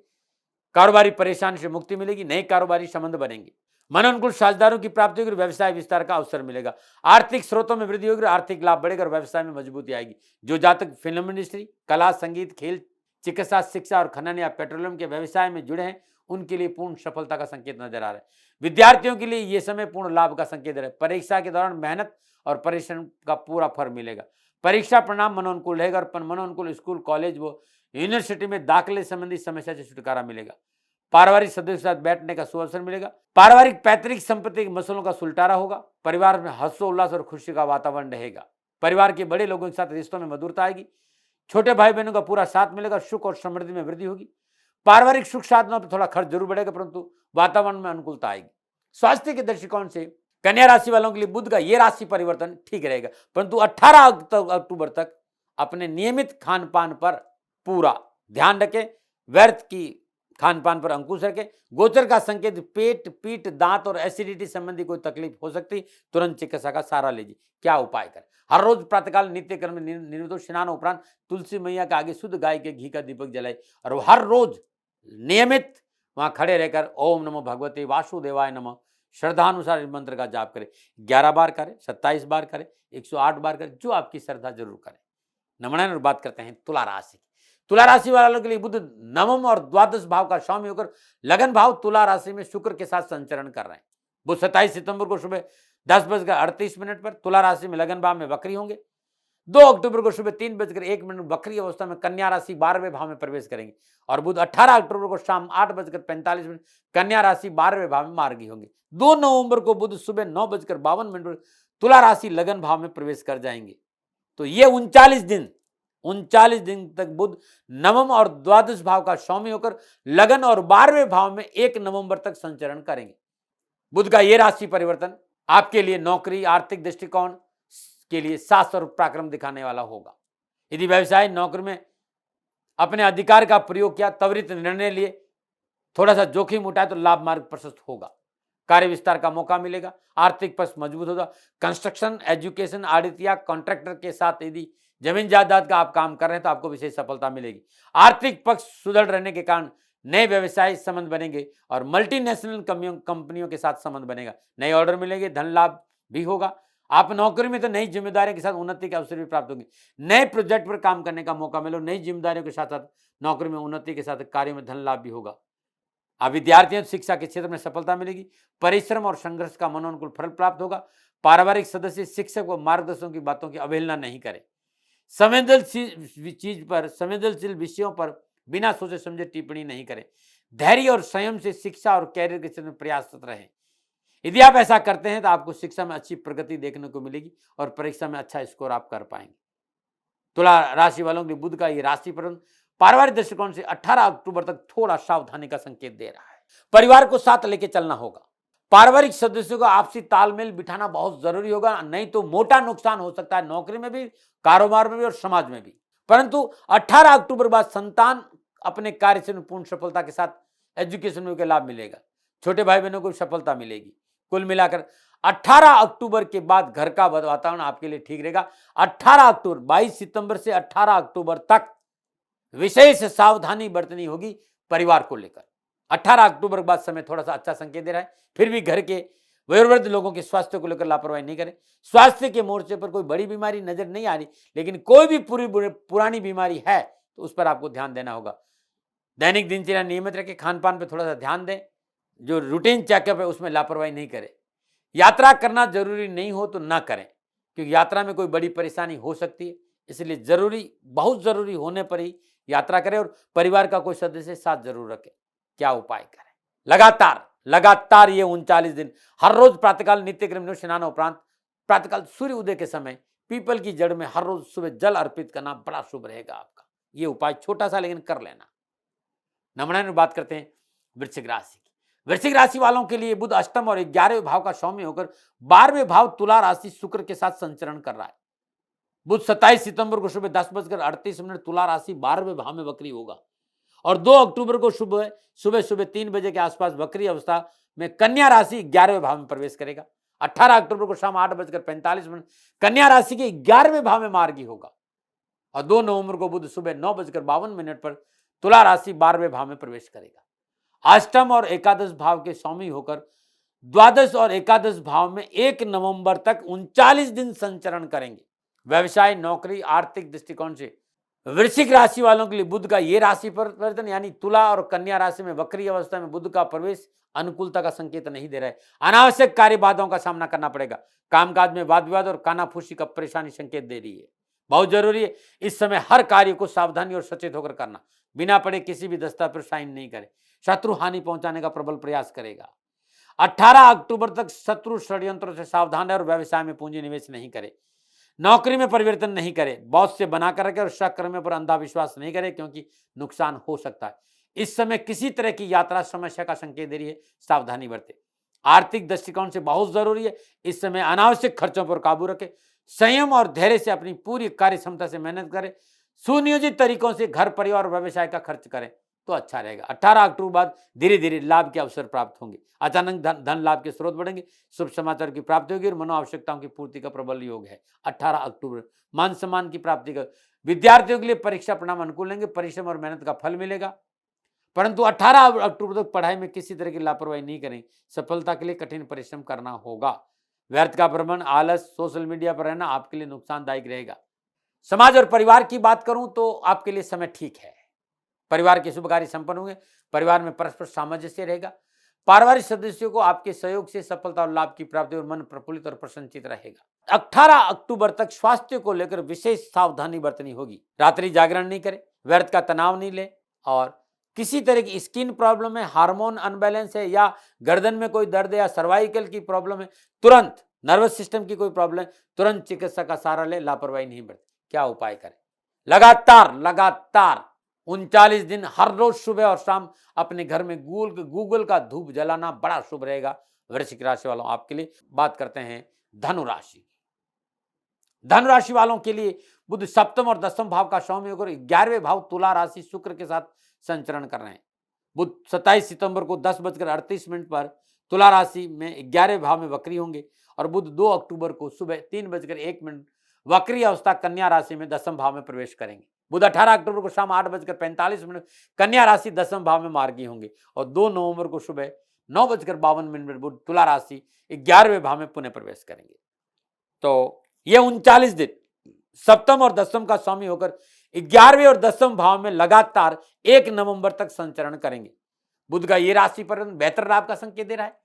कारोबारी परेशानी से मुक्ति मिलेगी, नए कारोबारी संबंध बनेंगे, मन अनुकूल साझेदारों की प्राप्ति होगी, व्यवसाय विस्तार का अवसर मिलेगा, आर्थिक स्रोतों में वृद्धि होगी, आर्थिक लाभ बढ़ेगा और व्यवसाय में मजबूती आएगी। जो जातक फिल्म इंडस्ट्री, कला, संगीत, खेल, चिकित्सा, शिक्षा और खनन या पेट्रोलियम के व्यवसाय में जुड़े हैं, उनके लिए पूर्ण सफलता का संकेत नजर आ रहा है। विद्यार्थियों के लिए यह समय पूर्ण लाभ का संकेत है। परीक्षा के दौरान मेहनत और परिश्रम का पूरा फल मिलेगा। परीक्षा परिणाम मनोनुकूल रहेगा और मनोनुकूल स्कूल, कॉलेज व यूनिवर्सिटी में दाखिले संबंधी समस्या से छुटकारा मिलेगा। पारिवारिक सदस्यों के साथ बैठने का शुभ अवसर मिलेगा। पारिवारिक पैतृक संपत्ति के मसलों का सुलटारा होगा। परिवार में हर्षोल्लास और खुशी का वातावरण रहेगा। परिवार के बड़े लोगों के साथ रिश्तों में मधुरता आएगी। छोटे भाई बहनों का पूरा साथ मिलेगा। सुख और समृद्धि में वृद्धि होगी। पारिवारिक सुख साधनों पर थोड़ा खर्च जरूर बढ़ेगा, परंतु वातावरण में अनुकूलता आएगी। स्वास्थ्य के दृष्टिकोण से कन्या राशि वालों के लिए बुध का यह राशि परिवर्तन ठीक रहेगा, परंतु 18 अक्टूबर तक अपने नियमित खान पान पर पूरा ध्यान रखें। व्यर्थ की खान पान पर अंकुश रखें। गोचर का संकेत पेट, पीठ, दांत और एसिडिटी संबंधी कोई तकलीफ हो सकती, तुरंत चिकित्सा का सहारा लीजिए। क्या उपाय करें? हर रोज प्रातःकाल नित्य कर्म निर्विघ्न स्नान उपरांत तुलसी मैया के आगे शुद्ध गाय के घी का दीपक जलाए और हर रोज नियमित वहां खड़े रहकर ओम नमो भगवते वासुदेवाय नमः श्रद्धानुसार इस मंत्र का जाप करें। 11 बार करें, 27 बार करें, 108 बार करें, जो आपकी श्रद्धा जरूर करें। नमन। और बात करते हैं तुला राशि। तुला राशि वालों के लिए बुध नवम और द्वादश भाव का स्वामी होकर लगन भाव तुला राशि में शुक्र के साथ संचरण कर रहे हैं। बुध 27 सितंबर को सुबह 10:38 पर तुला राशि में लगन भाव में वक्री होंगे। 2 अक्टूबर को सुबह 3:01 वक्री अवस्था में कन्या राशि 12वें भाव में प्रवेश करेंगे और बुध 18 अक्टूबर को शाम 8:45 कन्या राशि 12वें भाव में मार्गी होंगे। 2 नवंबर को बुध सुबह 9:52 पर तुला राशि लगन भाव में प्रवेश कर जाएंगे। तो ये 39 दिन तक बुध नवम और द्वादश भाव का स्वामी होकर लगन और 12वें भाव में 1 नवंबर तक संचरण करेंगे। बुध का ये राशि परिवर्तन आपके लिए नौकरी, आर्थिक दृष्टिकोण के लिए साहस और पराक्रम दिखाने वाला होगा। यदि व्यवसाय, नौकरी में अपने अधिकार का प्रयोग किया, त्वरित निर्णय लिए, थोड़ा सा जोखिम उठाए तो लाभ मार्ग प्रशस्त होगा। कार्य विस्तार का मौका मिलेगा। आर्थिक पक्ष मजबूत होगा। कंस्ट्रक्शन, एजुकेशन, ऑडिट या कॉन्ट्रैक्टर के साथ यदि जमीन जायदाद का आप काम कर रहे हैं तो आपको विशेष सफलता मिलेगी। आर्थिक पक्ष सुदृढ़ रहने के कारण नए व्यवसाय संबंध बनेंगे और मल्टीनेशनल कंपनियों के साथ संबंध बनेगा। नए ऑर्डर मिलेंगे, धन लाभ भी होगा। आप नौकरी में तो नई जिम्मेदारियों के साथ उन्नति के अवसर भी प्राप्त होंगे। नए प्रोजेक्ट पर काम करने का मौका मिलो। नई जिम्मेदारियों के साथ साथ नौकरी में उन्नति के साथ कार्यों में धन लाभ भी होगा। अब विद्यार्थियों को शिक्षा के क्षेत्र में सफलता मिलेगी। परिश्रम और संघर्ष का मनोनुकूल फल प्राप्त होगा। पारिवारिक सदस्य, शिक्षक व मार्गदर्शकों की बातों की अवहेलना नहीं करें। संवेदनशील विषयों पर बिना सोचे समझे टिप्पणी नहीं करें। धैर्य और संयम से शिक्षा और कैरियर के क्षेत्र में प्रयासरत रहें। यदि आप ऐसा करते हैं तो आपको शिक्षा में अच्छी प्रगति देखने को मिलेगी और परीक्षा में अच्छा स्कोर आप कर पाएंगे। तुला राशि वालों के लिए बुध का ये राशि परिवर्तन पारिवारिक दृष्टिकोण से 18 अक्टूबर तक थोड़ा सावधानी का संकेत दे रहा है। परिवार को साथ लेके चलना होगा। पारिवारिक सदस्यों का आपसी तालमेल बिठाना बहुत जरूरी होगा, नहीं तो मोटा नुकसान हो सकता है, नौकरी में भी, कारोबार में भी और समाज में भी। परंतु 18 अक्टूबर बाद संतान अपने कार्य से पूर्ण सफलता के साथ एजुकेशन में लाभ मिलेगा। छोटे भाई बहनों को सफलता मिलेगी। कुल मिलाकर 18 अक्टूबर के बाद घर का वातावरण आपके लिए ठीक रहेगा। 18 अक्टूबर 22 सितंबर से 18 अक्टूबर तक विशेष सावधानी बरतनी होगी परिवार को लेकर। 18 अक्टूबर के बाद समय थोड़ा सा अच्छा संकेत दे रहा है। फिर भी घर के वयोवृद्ध लोगों के स्वास्थ्य को लेकर लापरवाही नहीं करें। स्वास्थ्य के मोर्चे पर कोई बड़ी बीमारी नजर नहीं आ रही, लेकिन कोई भी पुरानी बीमारी है तो उस पर आपको ध्यान देना होगा। दैनिक दिनचर्या नियमित रखें। खान पान पर थोड़ा सा ध्यान दें। जो रूटीन चेकअप है उसमें लापरवाही नहीं करें। यात्रा करना जरूरी नहीं हो तो ना करें, क्योंकि यात्रा में कोई बड़ी परेशानी हो सकती है। इसलिए बहुत जरूरी होने पर ही यात्रा करें और परिवार का कोई सदस्य साथ जरूर रखें। क्या उपाय करें? लगातार ये 39 दिन हर रोज प्रातःकाल नित्यक्रम स्नान उपरांत प्रातःकाल सूर्य उदय के समय पीपल की जड़ में हर रोज सुबह जल अर्पित करना बड़ा शुभ रहेगा आपका। ये उपाय छोटा सा लेकिन कर लेना। नमूना बात करते हैं वृश्चिक राशि की। वृश्चिक राशि वालों के लिए बुध अष्टम और 11वें भाव का स्वामी होकर 12वें भाव तुला राशि शुक्र के साथ संचरण कर रहा है। बुध 27 सितंबर को सुबह 10:38 तुला राशि 12वें भाव में वक्री होगा और 2 अक्टूबर को सुबह 3 बजे के आसपास वक्री अवस्था में कन्या राशि 11वें भाव में प्रवेश करेगा। 18 अक्टूबर को शाम 8:45 कन्या राशि के 11वें भाव में मार्गी होगा और 2 नवंबर को बुध सुबह 9:52 पर तुला राशि 12वें भाव में प्रवेश करेगा। अष्टम और एकादश भाव के स्वामी होकर द्वादश और एकादश भाव में 1 नवंबर तक 39 दिन संचरण करेंगे। व्यवसाय, नौकरी, आर्थिक दृष्टिकोण से वृश्चिक राशि वालों के लिए बुध का ये राशि परिवर्तन यानी तुला और कन्या राशि में वक्री अवस्था में बुध का प्रवेश अनुकूलता का संकेत नहीं दे रहा है। अनावश्यक कार्य बाधाओं का सामना करना पड़ेगा। कामकाज में वाद विवाद और कानाफूसी का परेशानी संकेत दे रही है। बहुत जरूरी है इस समय हर कार्य को सावधानी और सचेत होकर करना। बिना पढ़े किसी भी दस्तावेज पर साइन नहीं करें। शत्रु हानि पहुंचाने का प्रबल प्रयास करेगा। 18 अक्टूबर तक शत्रु षड्यंत्रों से सावधान है और व्यवसाय में पूंजी निवेश नहीं करे। नौकरी में परिवर्तन नहीं करे। बॉस से बनाकर रखे और सहकर्मियों पर अंधाविश्वास नहीं करे, क्योंकि नुकसान हो सकता है। इस समय किसी तरह की यात्रा समस्या का संकेत दे रही है, सावधानी बरते। आर्थिक दृष्टिकोण से बहुत जरूरी है इस समय अनावश्यक खर्चों पर काबू रखे। संयम और धैर्य से अपनी पूरी कार्य क्षमता से मेहनत करें। सुनियोजित तरीकों से घर, परिवार और व्यवसाय का खर्च करें तो अच्छा रहेगा। 18 अक्टूबर बाद धीरे धीरे लाभ के अवसर प्राप्त होंगे। अचानक धन लाभ के स्रोत बढ़ेंगे। शुभ समाचार की प्राप्ति होगी और मनोआवश्यकताओं की पूर्ति का प्रबल योग है। 18 अक्टूबर मान सम्मान की प्राप्ति का। विद्यार्थियों के लिए परीक्षा परिणाम अनुकूल लेंगे। परिश्रम और मेहनत का फल मिलेगा। परंतु 18 अक्टूबर तक पढ़ाई में किसी तरह की लापरवाही नहीं करें। सफलता के लिए कठिन परिश्रम करना होगा। व्यर्थ का भ्रमण, आलस, सोशल मीडिया पर रहना आपके लिए नुकसानदायक रहेगा। समाज और परिवार की बात करूं तो आपके लिए समय ठीक है। परिवार के शुभ कार्य संपन्न होंगे। परिवार में परस्पर सामंजस्य रहेगा। पारिवारिक सदस्यों को आपके सहयोग से सफलता और लाभ की प्राप्ति और मन प्रफुल्लित और प्रसन्नचित रहेगा। 18 अक्टूबर तक स्वास्थ्य को लेकर विशेष सावधानी बरतनी होगी। रात्रि जागरण नहीं करें। व्यर्थ का तनाव नहीं ले और किसी तरह की स्किन प्रॉब्लम है, हार्मोन अनबैलेंस है या गर्दन में कोई दर्द है या सर्वाइकल की प्रॉब्लम है, तुरंत नर्वस सिस्टम की कोई प्रॉब्लम, तुरंत चिकित्सक का सहारा ले, लापरवाही नहीं बरते। क्या उपाय करें? लगातार 39 दिन हर रोज सुबह और शाम अपने घर में गूगल का धूप जलाना बड़ा शुभ रहेगा। वृश्चिक राशि वालों आपके लिए। बात करते हैं धनु राशि। धनु राशि वालों के लिए बुध सप्तम और दसम भाव का स्वामी होकर 11वें भाव तुला राशि शुक्र के साथ संचरण कर रहे हैं। बुध 27 सितंबर को 10:38 पर तुला राशि में 11वें भाव में वक्री होंगे और बुध 2 अक्टूबर को सुबह 3:01 वक्री अवस्था कन्या राशि में दसम भाव में प्रवेश करेंगे। बुध 18 अक्टूबर को शाम 8:45 कन्या राशि दसम भाव में मार्गी होंगे और 2 नवंबर को सुबह 9:52 पर बुध तुला राशि 11वें भाव में पुनः प्रवेश करेंगे। तो यह 39 दिन सप्तम और दसम का स्वामी होकर 11वें और दसम भाव में लगातार 1 नवंबर तक संचरण करेंगे। बुध का ये राशि पर बेहतर लाभ का संकेत दे रहा है।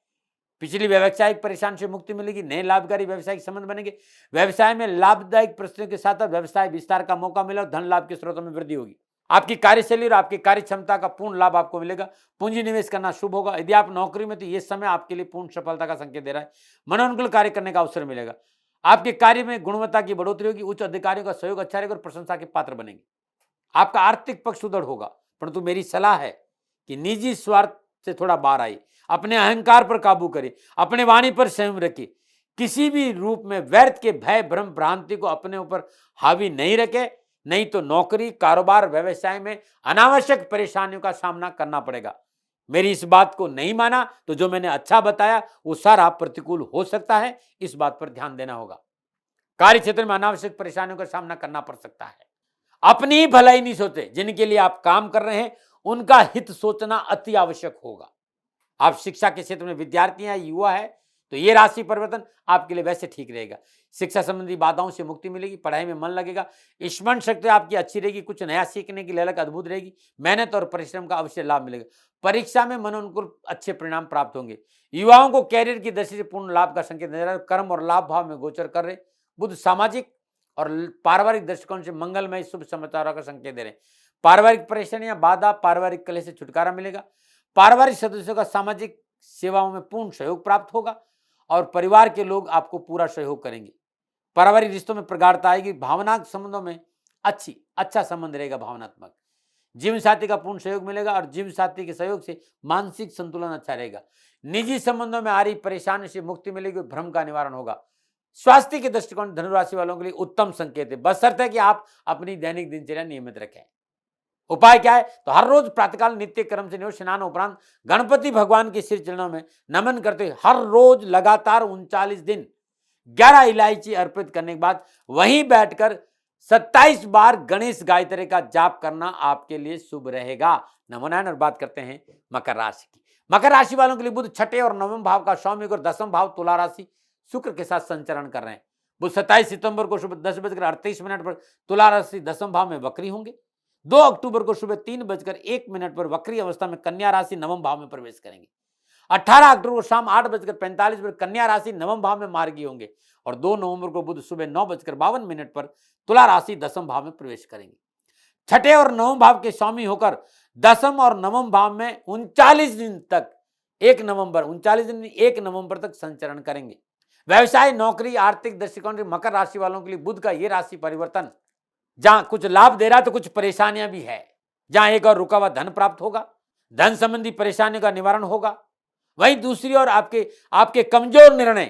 पिछली व्यवसायिक परेशानी से मुक्ति मिलेगी, नए लाभकारी व्यवसायिक संबंध बनेंगे, व्यवसाय में लाभदायक परिस्थितियों के साथ व्यवसाय विस्तार का मौका मिला और धन लाभ के स्रोतों में वृद्धि होगी। आपकी कार्यशैली और आपकी कार्य क्षमता का पूर्ण लाभ आपको मिलेगा। पूंजी निवेश करना शुभ होगा। यदि आप नौकरी में तो यह समय आपके लिए पूर्ण सफलता का संकेत दे रहा है। मनोनुकूल कार्य करने का अवसर मिलेगा। आपके कार्य में गुणवत्ता की बढ़ोतरी होगी। उच्च अधिकारियों का सहयोग अच्छा रहेगा और प्रशंसा के पात्र बनेंगे। आपका आर्थिक पक्ष सुदृढ़ होगा, परंतु मेरी सलाह है कि निजी स्वार्थ से थोड़ा बाहर आइए, अपने अहंकार पर काबू करें, अपने वाणी पर संयम रखिए, किसी भी रूप में व्यर्थ के भय भ्रम भ्रांति को अपने ऊपर हावी नहीं रखे, नहीं तो नौकरी कारोबार व्यवसाय में अनावश्यक परेशानियों का सामना करना पड़ेगा। मेरी इस बात को नहीं माना तो जो मैंने अच्छा बताया वो सारा प्रतिकूल हो सकता है, इस बात पर ध्यान देना होगा। कार्य क्षेत्र में अनावश्यक परेशानियों का सामना करना पड़ सकता है। अपनी भलाई नहीं सोचते, जिनके लिए आप काम कर रहे हैं उनका हित सोचना अति आवश्यक होगा। आप शिक्षा के क्षेत्र में विद्यार्थी हैं, युवा है, तो ये राशि परिवर्तन आपके लिए वैसे ठीक रहेगा। शिक्षा संबंधी बाधाओं से मुक्ति मिलेगी, पढ़ाई में मन लगेगा, स्मरण शक्ति आपकी अच्छी रहेगी, कुछ नया सीखने की ललक अद्भुत रहेगी, मेहनत और परिश्रम का अवश्य लाभ मिलेगा। परीक्षा में मनोनुकूल अच्छे परिणाम प्राप्त होंगे। युवाओं को कैरियर की दृष्टि से पूर्ण लाभ का संकेत नजर आ रहा है। कर्म और लाभ भाव में गोचर कर रहे बुध सामाजिक और पारिवारिक दृष्टिकोण से मंगलमय शुभ समाचारों का संकेत दे रहे हैं। पारिवारिक परेशानियां बाधा पारिवारिक कलह से छुटकारा मिलेगा। पारिवारिक सदस्यों का सामाजिक सेवाओं में पूर्ण सहयोग प्राप्त होगा और परिवार के लोग आपको पूरा सहयोग करेंगे। पारिवारिक रिश्तों में प्रगाढ़ता आएगी। भावनात्मक संबंधों में अच्छा संबंध रहेगा। भावनात्मक जीवन साथी का पूर्ण सहयोग मिलेगा और जीवन साथी के सहयोग से मानसिक संतुलन अच्छा रहेगा। निजी संबंधों में आ रही परेशानी से मुक्ति मिलेगी, भ्रम का निवारण होगा। स्वास्थ्य के दृष्टिकोण धनुराशि वालों के लिए उत्तम संकेत है, बशर्ते कि आप अपनी दैनिक दिनचर्या नियमित रखें। उपाय क्या है? तो हर रोज प्रातःकाल नित्य कर्म से निवृत्त स्नान उपरांत गणपति भगवान के सिर चरणों में नमन करते हुए हर रोज लगातार 39 दिन 11 इलायची अर्पित करने के बाद वहीं बैठकर 27 बार गणेश गायत्री का जाप करना आपके लिए शुभ रहेगा। नमो नारायण। और बात करते हैं मकर राशि की। मकर राशि वालों के लिए बुध छठे और नवम भाव का स्वामी और दसम भाव तुला राशि शुक्र के साथ संचरण कर रहे हैं। बुध 27 सितंबर को सुबह 10:38 पर तुला राशि दसम भाव में वक्री होंगे। 2 अक्टूबर को सुबह 3:01 पर वक्री अवस्था में कन्या राशि नवम भाव में प्रवेश करेंगे। 18 अक्टूबर को शाम 8:45 पर कन्या राशि नवम भाव में मार्गी होंगे और 2 नवंबर को बुध सुबह 9:52 पर तुला राशि दसम भाव में प्रवेश करेंगे। छठे और नवम भाव के स्वामी होकर दसम और नवम भाव में 39 दिन तक 1 नवंबर तक संचरण करेंगे। व्यवसाय नौकरी आर्थिक दृष्टिकोण से मकर राशि वालों के लिए बुध का यह राशि परिवर्तन जहां कुछ लाभ दे रहा है तो कुछ परेशानियां भी है। जहां एक और रुका हुआ धन प्राप्त होगा, धन संबंधी परेशानियों का निवारण होगा, वहीं दूसरी ओर आपके कमजोर निर्णय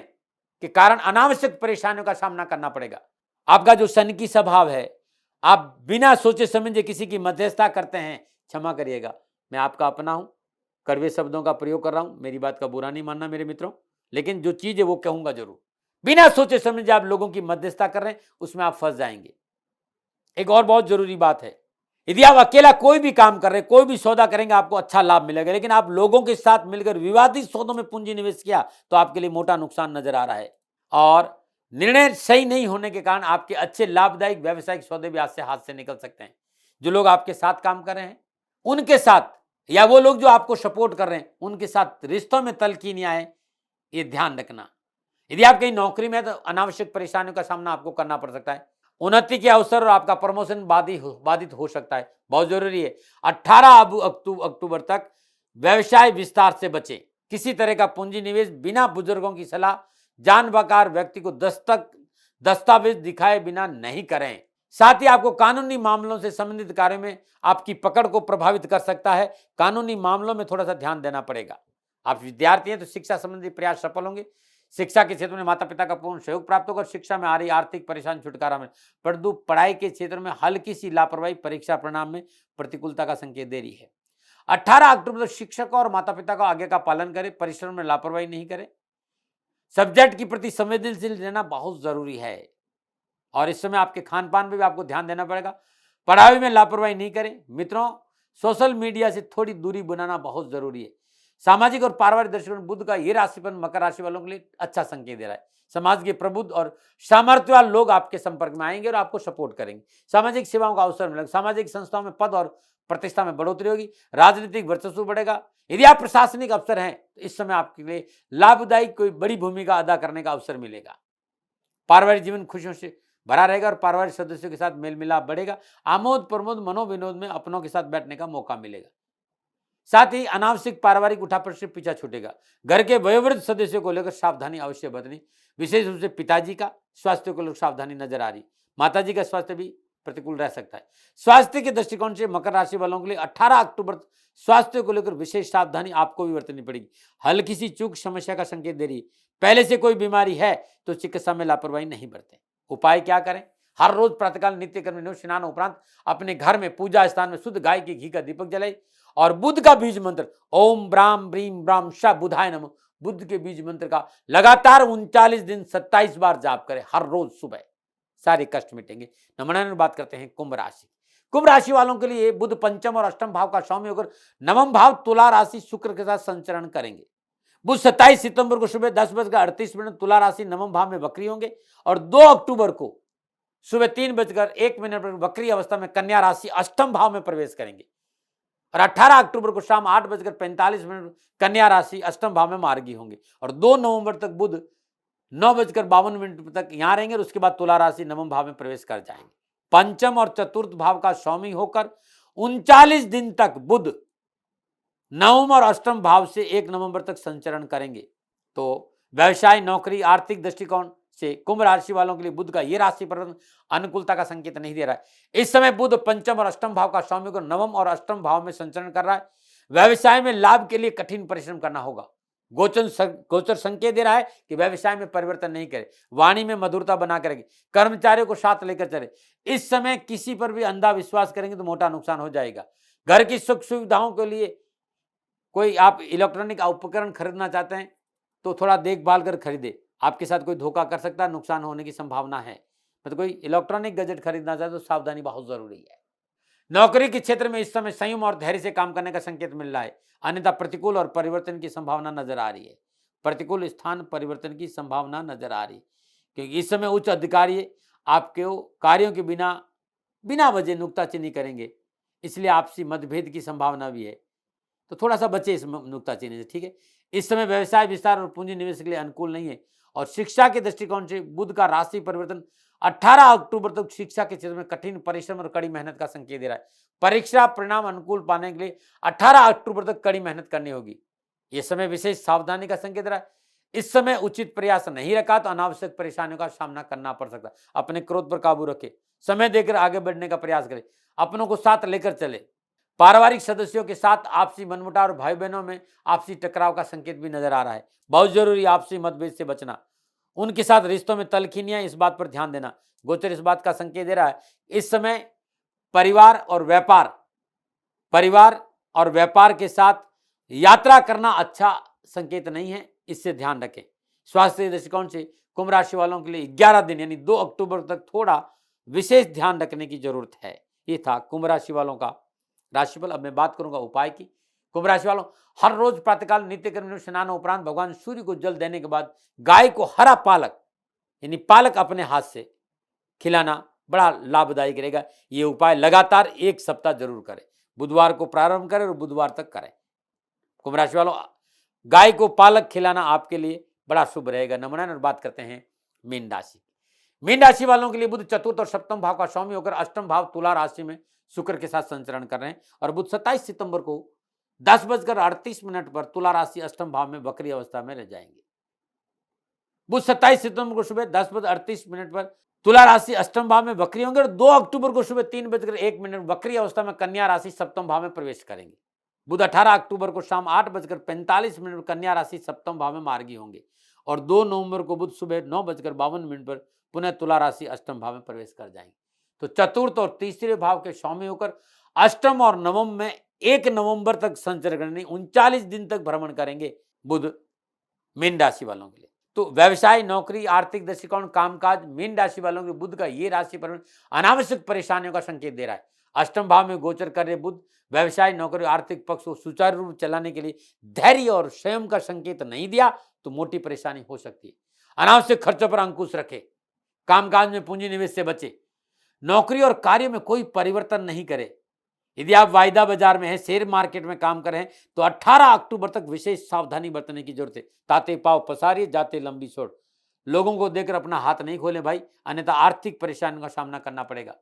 के कारण अनावश्यक परेशानियों का सामना करना पड़ेगा। आपका जो शनि की स्वभाव है, आप बिना सोचे समझे किसी की मध्यस्थता करते हैं, क्षमा करिएगा, मैं आपका अपना हूं, कड़वे शब्दों का प्रयोग कर रहा हूं, मेरी बात का बुरा नहीं मानना मेरे मित्रों, लेकिन जो चीज है वो कहूंगा जरूर। बिना सोचे समझे आप लोगों की मध्यस्थता कर रहे हैं, उसमें आप फंस जाएंगे। एक और बहुत जरूरी बात है, यदि आप अकेला कोई भी काम कर रहे हैं, कोई भी सौदा करेंगे, आपको अच्छा लाभ मिलेगा, लेकिन आप लोगों के साथ मिलकर विवादित सौदों में पूंजी निवेश किया तो आपके लिए मोटा नुकसान नजर आ रहा है। और निर्णय सही नहीं होने के कारण आपके अच्छे लाभदायक व्यावसायिक सौदे भी हाथ से निकल सकते हैं। जो लोग आपके साथ काम कर रहे हैं उनके साथ, या वो लोग जो आपको सपोर्ट कर रहे हैं उनके साथ रिश्तों में तल्खी नहीं आए, ये ध्यान रखना। यदि आप कहीं नौकरी में तो अनावश्यक परेशानियों का सामना आपको करना पड़ सकता है। उन्नति के अवसर और आपका प्रमोशन बाधित हो सकता है, बहुत जरूरी है। 18 अक्टूबर तक व्यवसाय विस्तार से बचे। किसी तरह का पूंजी निवेश बिना बुजुर्गों की सलाह जान बकार व्यक्ति को दस्तावेज दिखाए बिना नहीं करें। साथ ही आपको कानूनी मामलों से संबंधित कार्य में आपकी पकड़ को प्रभावित कर सकता है। कानूनी मामलों में थोड़ा सा ध्यान देना पड़ेगा। आप विद्यार्थी हैं तो शिक्षा संबंधी प्रयास सफल होंगे। शिक्षा के क्षेत्र में माता पिता का पूर्ण सहयोग प्राप्त होगा। शिक्षा में आ रही आर्थिक परेशानी छुटकारा में, परंतु पढ़ाई के क्षेत्र में हल्की सी लापरवाही परीक्षा परिणाम में प्रतिकूलता का संकेत दे रही है। 18 अक्टूबर तक शिक्षकों और माता पिता का आज्ञा का पालन करें। परिश्रम में लापरवाही नहीं करें। सब्जेक्ट के प्रति संवेदनशील रहना बहुत जरूरी है और इस समय आपके खान पान में भी आपको ध्यान देना पड़ेगा। पढ़ाई में लापरवाही नहीं करें। मित्रों, सोशल मीडिया से थोड़ी दूरी बनाना बहुत जरूरी है। सामाजिक और पारिवारिक दृष्टिकोण बुध का ये राशिफल मकर राशि वालों के लिए अच्छा संकेत दे रहा है। समाज के प्रबुद्ध और सामर्थ्यवान लोग आपके संपर्क में आएंगे और आपको सपोर्ट करेंगे। सामाजिक सेवाओं का अवसर मिलेगा। सामाजिक संस्थाओं में पद और प्रतिष्ठा में बढ़ोतरी होगी। राजनीतिक वर्चस्व बढ़ेगा। यदि आप प्रशासनिक अफसर हैं तो इस समय आपके लिए लाभदायी कोई बड़ी भूमिका अदा करने का अवसर मिलेगा। पारिवारिक जीवन खुशियों से भरा रहेगा और पारिवारिक सदस्यों के साथ मेल मिलाप बढ़ेगा। आमोद प्रमोद मनोविनोद में अपनों के साथ बैठने का मौका मिलेगा। साथ ही अनावश्यक पारिवारिक उठापट से पीछा छूटेगा। घर के वयोवृद्ध सदस्यों को लेकर सावधानी अवश्य बरतनी। विशेष रूप से पिताजी का स्वास्थ्य को लेकर सावधानी नजर आ रही। माताजी का स्वास्थ्य भी प्रतिकूल रह सकता है। स्वास्थ्य के दृष्टिकोण से मकर राशि वालों के लिए 18 अक्टूबर स्वास्थ्य को लेकर विशेष सावधानी आपको भी बरतनी पड़ेगी। हल्की सी चूक समस्या का संकेत दे रही है। पहले से कोई बीमारी है तो चिकित्सा में लापरवाही नहीं बरतें। उपाय क्या करें? हर रोज प्रातःकाल नित्य कर्म स्नान उपरांत अपने घर में पूजा स्थान में शुद्ध गाय के घी का दीपक जलाए और बुध का बीज मंत्र ओम ब्राम ब्रीम ब्राम श बुधाय नमः, बुध के बीज मंत्र का लगातार 39 दिन 27 बार जाप करें हर रोज सुबह। सारे कष्ट मिटेंगे। नमन बात करते हैं कुंभ राशि। कुंभ राशि वालों के लिए बुध पंचम और अष्टम भाव का स्वामी होकर नवम भाव तुला राशि शुक्र के साथ संचरण करेंगे। बुध 27 सितंबर को सुबह 10:38 तुला राशि नवम भाव में वक्री होंगे और 2 अक्टूबर को सुबह 3:01 पर वक्री अवस्था में कन्या राशि अष्टम भाव में प्रवेश करेंगे और 18 अक्टूबर को शाम 8:45 कन्या राशि अष्टम भाव में मार्गी होंगे और 2 नवंबर तक बुध 9:52 तक यहां रहेंगे और उसके बाद तुला राशि नवम भाव में प्रवेश कर जाएंगे। पंचम और चतुर्थ भाव का स्वामी होकर 39 दिन तक बुध नवम और अष्टम भाव से 1 नवंबर तक संचरण करेंगे। तो व्यवसाय, नौकरी, आर्थिक दृष्टिकोण से कुंभ राशि वालों के लिए बुध का यह राशि परिवर्तन अनुकूलता का संकेत नहीं दे रहा है। इस समय बुध पंचम और अष्टम भाव का स्वामी को नवम और अष्टम भाव में संचरण कर रहा है। व्यवसाय में लाभ के लिए कठिन परिश्रम करना होगा। गोचर संकेत दे रहा है कि व्यवसाय में परिवर्तन नहीं करे। वाणी में मधुरता बना करेंगे। कर्मचारियों को साथ लेकर चले। इस समय किसी पर भी अंधा विश्वास करेंगे तो मोटा नुकसान हो जाएगा। घर की सुख सुविधाओं के लिए कोई आप इलेक्ट्रॉनिक उपकरण खरीदना चाहते हैं तो थोड़ा देखभाल कर खरीदे। आपके साथ कोई धोखा कर सकता है, नुकसान होने की संभावना है। मतलब कोई इलेक्ट्रॉनिक गैजेट खरीदना चाहते तो सावधानी बहुत जरूरी है। नौकरी के क्षेत्र में इस समय संयम और धैर्य से काम करने का संकेत मिल रहा है, अन्यथा प्रतिकूल और परिवर्तन की संभावना नजर आ रही है। प्रतिकूल स्थान परिवर्तन की संभावना नजर आ रही है क्योंकि इस समय उच्च अधिकारी आपके कार्यों के बिना वजह नुक्ताचीनी करेंगे, इसलिए आपसी मतभेद की संभावना भी है। तो थोड़ा सा बचे इस नुक्ताचीनी से, ठीक है। इस समय व्यवसाय विस्तार और पूंजी निवेश के लिए अनुकूल नहीं है और शिक्षा के दृष्टिकोण से बुध का राशि परिवर्तन 18 अक्टूबर तक शिक्षा के क्षेत्र में कठिन परिश्रम और कड़ी मेहनत का संकेत दे रहा है। परीक्षा परिणाम अनुकूल पाने के लिए 18 अक्टूबर तक कड़ी मेहनत करनी होगी। यह समय विशेष सावधानी का संकेत रहा है। इस समय उचित प्रयास नहीं रखा तो अनावश्यक परेशानियों का सामना करना पड़ सकता है। अपने क्रोध पर काबू रखे, समय देकर आगे बढ़ने का प्रयास करें, अपनों को साथ लेकर चले। पारिवारिक सदस्यों के साथ आपसी मनमुटाव और भाई बहनों में आपसी टकराव का संकेत भी नजर आ रहा है। बहुत जरूरी आपसी मतभेद से बचना, उनके साथ रिश्तों में तलखिनियां, इस बात पर ध्यान देना। गोचर इस बात का संकेत दे रहा है इस समय परिवार और व्यापार के साथ यात्रा करना अच्छा संकेत नहीं है, इससे ध्यान रखें। स्वास्थ्य दृष्टिकोण से कुंभ राशि वालों के लिए 11 दिन यानी 2 अक्टूबर तक थोड़ा विशेष ध्यान रखने की जरूरत है। ये था कुंभ राशि वालों का राशिफल। अब मैं बात करूंगा उपाय की। कुंभ राशि वालों, हर रोज प्रातःकाल नित्य कर्म स्नान उपरांत भगवान सूर्य को जल देने के बाद गाय को हरा पालक यानी पालक अपने हाथ से खिलाना बड़ा लाभदायक रहेगा। ये उपाय लगातार 1 सप्ताह जरूर करें। बुधवार को प्रारंभ करें और बुधवार तक करें। कुंभ राशि वालों, गाय को पालक खिलाना आपके लिए बड़ा शुभ रहेगा। नमन। और बात करते हैं मीन राशि। मीन राशि वालों के लिए बुध चतुर्थ और सप्तम भाव का स्वामी होकर अष्टम भाव तुला राशि में शुक्र के साथ संचरण कर रहे हैं और बुध 27 सितंबर को 10:38 पर तुला राशि अष्टम भाव में वक्री अवस्था में रह जाएंगे। बुध 27 सितंबर को सुबह 10:38 पर तुला राशि अष्टम भाव में वक्री होंगे और 2 अक्टूबर को सुबह 3:01 वक्री अवस्था में कन्या राशि सप्तम भाव में प्रवेश करेंगे। बुध 18 अक्टूबर को शाम 8:45 कन्या राशि सप्तम भाव में मार्गी होंगे और 2 नवंबर को बुध सुबह 9:52 पर पुनः तुला राशि अष्टम भाव में प्रवेश कर जाएंगे। तो चतुर्थ और तीसरे भाव के स्वामी होकर अष्टम और नवम में 1 नवंबर तक संचरण करने 39 दिन तक भ्रमण करेंगे बुध मीन राशि वालों के लिए। तो व्यवसाय, नौकरी, आर्थिक दृष्टिकोण, कामकाज, मीन राशि वालों के बुध का ये राशि पर अनावश्यक परेशानियों का संकेत दे रहा है। अष्टम भाव में गोचर कर रहे बुध व्यवसाय, नौकरी, आर्थिक पक्ष को सुचारू रूप चलाने के लिए धैर्य और संयम का संकेत नहीं दिया तो मोटी परेशानी हो सकती है। अनावश्यक खर्चों पर अंकुश रखे, कामकाज में पूंजी निवेश से बचे, नौकरी और कार्य में कोई परिवर्तन नहीं करे। यदि आप वायदा बाजार में हैं, शेयर मार्केट में काम कर रहे हैं तो 18 अक्टूबर तक विशेष सावधानी बरतने की जरूरत है। ताते पाव पसारिए, जाते लंबी छोड़। लोगों को देखकर अपना हाथ नहीं खोले भाई, अन्यथा आर्थिक परेशानियों का सामना करना पड़ेगा।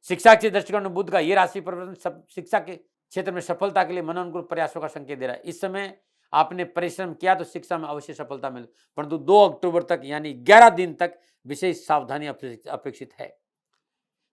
शिक्षा के दृष्टिकोण में बुध का ये राशि परिवर्तन शिक्षा के क्षेत्र में सफलता के लिए मनोनुकूल प्रयासों का संकेत दे रहा है। इस समय आपने परिश्रम किया तो शिक्षा में अवश्य सफलता मिले, परंतु 2 अक्टूबर तक यानी 11 दिन तक विशेष सावधानी अपेक्षित है।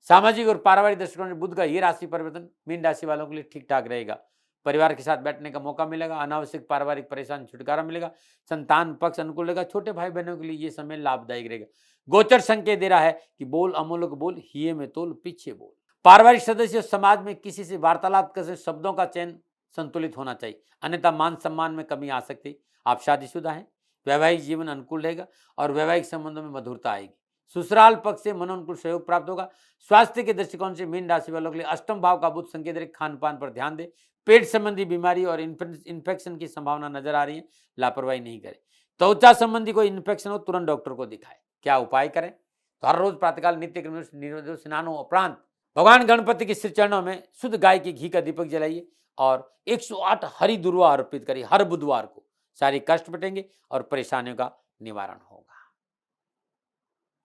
सामाजिक और पारिवारिक दृष्टिकोण से बुध का ये राशि परिवर्तन मीन राशि वालों के लिए ठीक ठाक रहेगा। परिवार के साथ बैठने का मौका मिलेगा, अनावश्यक पारिवारिक परेशानी छुटकारा मिलेगा, संतान पक्ष अनुकूल रहेगा, छोटे भाई बहनों के लिए ये समय लाभदायक रहेगा। गोचर संकेत दे रहा है कि बोल अमूलक बोल, हिये में तोल, पीछे बोल। पारिवारिक सदस्य समाज में किसी से वार्तालाप करते शब्दों का चयन संतुलित होना चाहिए, अन्यथा मान सम्मान में कमी आ सकती। आप शादीशुदा हैं, वैवाहिक जीवन अनुकूल रहेगा और वैवाहिक संबंधों में मधुरता आएगी। ससुराल पक्ष से मनोनुकूल सहयोग प्राप्त होगा। स्वास्थ्य के दृष्टिकोण से मीन राशि वालों के लिए अष्टम भाव का बुध संकेत खान पान पर ध्यान दे। पेट संबंधी बीमारी और इन्फेक्शन की संभावना नजर आ रही है, लापरवाही नहीं करें। त्वचा संबंधी कोई इन्फेक्शन हो तुरंत डॉक्टर को दिखाएं। क्या उपाय करें? तो हर रोज प्रातःकाल नित्य क्रम स्नानों उपरांत भगवान गणपति के श्री चरणों में शुद्ध गाय के घी का दीपक जलाइए और 108 हरी दुर्वा अर्पित करिए। हर बुधवार को सारी कष्ट मिटेंगे और परेशानियों का निवारण होगा।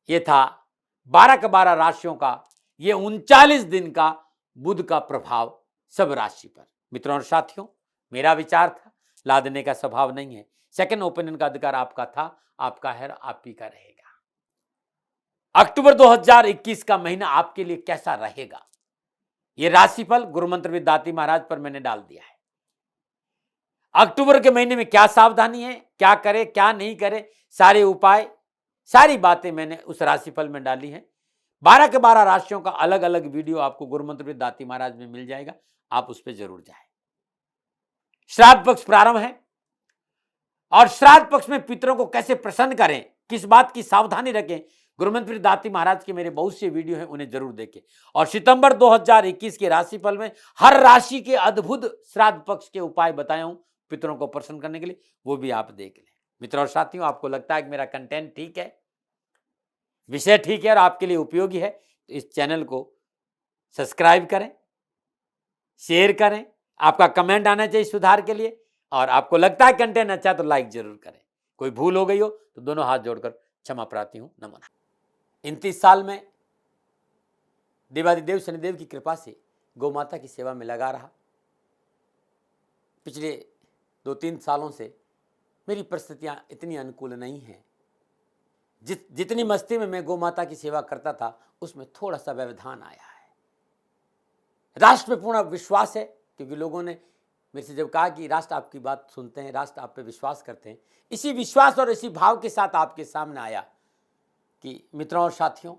ये था 12 के 12 राशियों का ये 39 दिन का बुध का प्रभाव सब राशि पर। मित्रों और साथियों, मेरा विचार था, लादने का स्वभाव नहीं है। सेकंड ओपिनियन का अधिकार आपका था, आपका है, आप ही का रहेगा। अक्टूबर 2021 का महीना आपके लिए कैसा रहेगा, ये राशिफल गुरु मंत्र दाती महाराज पर मैंने डाल दिया है। अक्टूबर के महीने में क्या सावधानी है, क्या करे क्या नहीं करे, सारे उपाय, सारी बातें मैंने उस राशिफल में डाली हैं। 12 के 12 राशियों का अलग अलग वीडियो आपको गुरु मंत्र दाती महाराज में मिल जाएगा, आप उस पर जरूर जाएं। श्राद्ध पक्ष प्रारंभ है और श्राद्ध पक्ष में पितरों को कैसे प्रसन्न करें, किस बात की सावधानी रखें, गुरु मंत्र दाती महाराज के मेरे बहुत से वीडियो हैं, उन्हें जरूर देखें। और सितंबर 2021 के राशिफल में हर राशि के अद्भुत श्राद्ध पक्ष के उपाय बताया हूं पितरों को प्रसन्न करने के लिए, वो भी आप देख लें। मित्रों और साथियों, आपको लगता है कि मेरा कंटेंट ठीक है, विषय ठीक है और आपके लिए उपयोगी है, तो इस चैनल को सब्सक्राइब करें, शेयर करें। आपका कमेंट आना चाहिए सुधार के लिए, और आपको लगता है कंटेंट अच्छा तो लाइक जरूर करें। कोई भूल हो गई हो तो दोनों हाथ जोड़कर क्षमा प्रार्थी हूं। नमन। 29 साल में देवादिदेव शनिदेव की कृपा से गौ माता की सेवा में लगा रहा। पिछले 2-3 सालों से मेरी परिस्थितियां इतनी अनुकूल नहीं हैं। जितनी मस्ती में मैं गौ माता की सेवा करता था उसमें थोड़ा सा व्यवधान आया है। राष्ट्र पे पूर्ण विश्वास है, क्योंकि लोगों ने मेरे से जब कहा कि राष्ट्र आपकी बात सुनते हैं, राष्ट्र आप पे विश्वास करते हैं, इसी विश्वास और इसी भाव के साथ आपके सामने आया कि मित्रों और साथियों,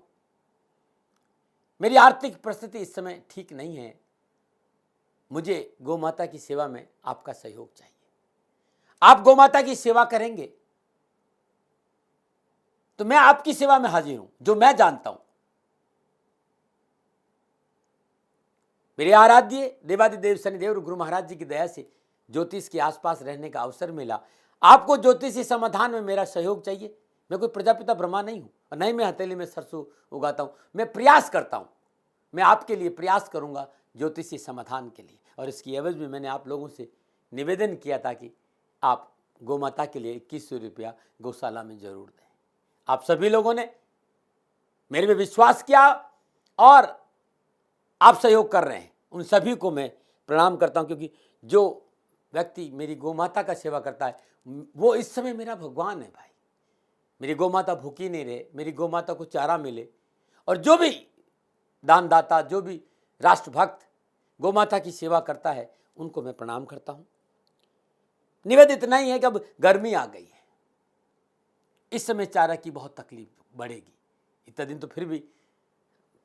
मेरी आर्थिक परिस्थिति इस समय ठीक नहीं है, मुझे गौ माता की सेवा में आपका सहयोग चाहिए। आप गौ माता की सेवा करेंगे तो मैं आपकी सेवा में हाजिर हूं, जो मैं जानता हूं। मेरे आराध्य देवादिदेव शनिदेव और गुरु महाराज जी की दया से ज्योतिष के आसपास रहने का अवसर मिला। आपको ज्योतिषी समाधान में मेरा सहयोग चाहिए। मैं कोई प्रजापिता ब्रह्मा नहीं हूं और नहीं मैं हथेली में सरसों उगाता हूं। मैं प्रयास करता हूं, मैं आपके लिए प्रयास करूंगा ज्योतिषी समाधान के लिए। और इसकी एवज में मैंने आप लोगों से निवेदन किया था कि आप गौ माता के लिए 2100 रुपया गौशाला में जरूर दें। आप सभी लोगों ने मेरे पे विश्वास किया और आप सहयोग कर रहे हैं, उन सभी को मैं प्रणाम करता हूं, क्योंकि जो व्यक्ति मेरी गौ माता का सेवा करता है वो इस समय मेरा भगवान है भाई। मेरी गौमाता भूखी नहीं रहे, मेरी गौमाता को चारा मिले। और जो भी दानदाता, जो भी राष्ट्रभक्त गौमाता की सेवा करता है, उनको मैं प्रणाम करता हूं। निवेदन इतना ही है कि अब गर्मी आ गई है, इस समय चारा की बहुत तकलीफ बढ़ेगी। इतना दिन तो फिर भी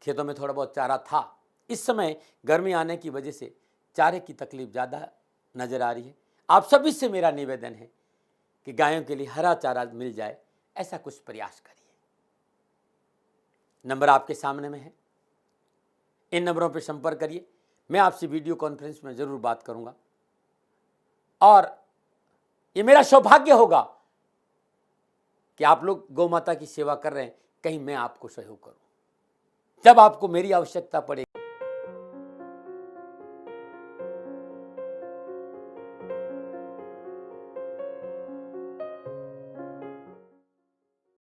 खेतों में थोड़ा बहुत चारा था, इस समय गर्मी आने की वजह से चारे की तकलीफ ज़्यादा नज़र आ रही है। आप सभी से मेरा निवेदन है कि गायों के लिए हरा चारा मिल जाए, ऐसा कुछ प्रयास करिए। नंबर आपके सामने में है, इन नंबरों पर संपर्क करिए। मैं आपसे वीडियो कॉन्फ्रेंस में ज़रूर बात करूंगा और ये मेरा सौभाग्य होगा कि आप लोग गौ माता की सेवा कर रहे हैं, कहीं मैं आपको सहयोग करूं। जब आपको मेरी आवश्यकता पड़े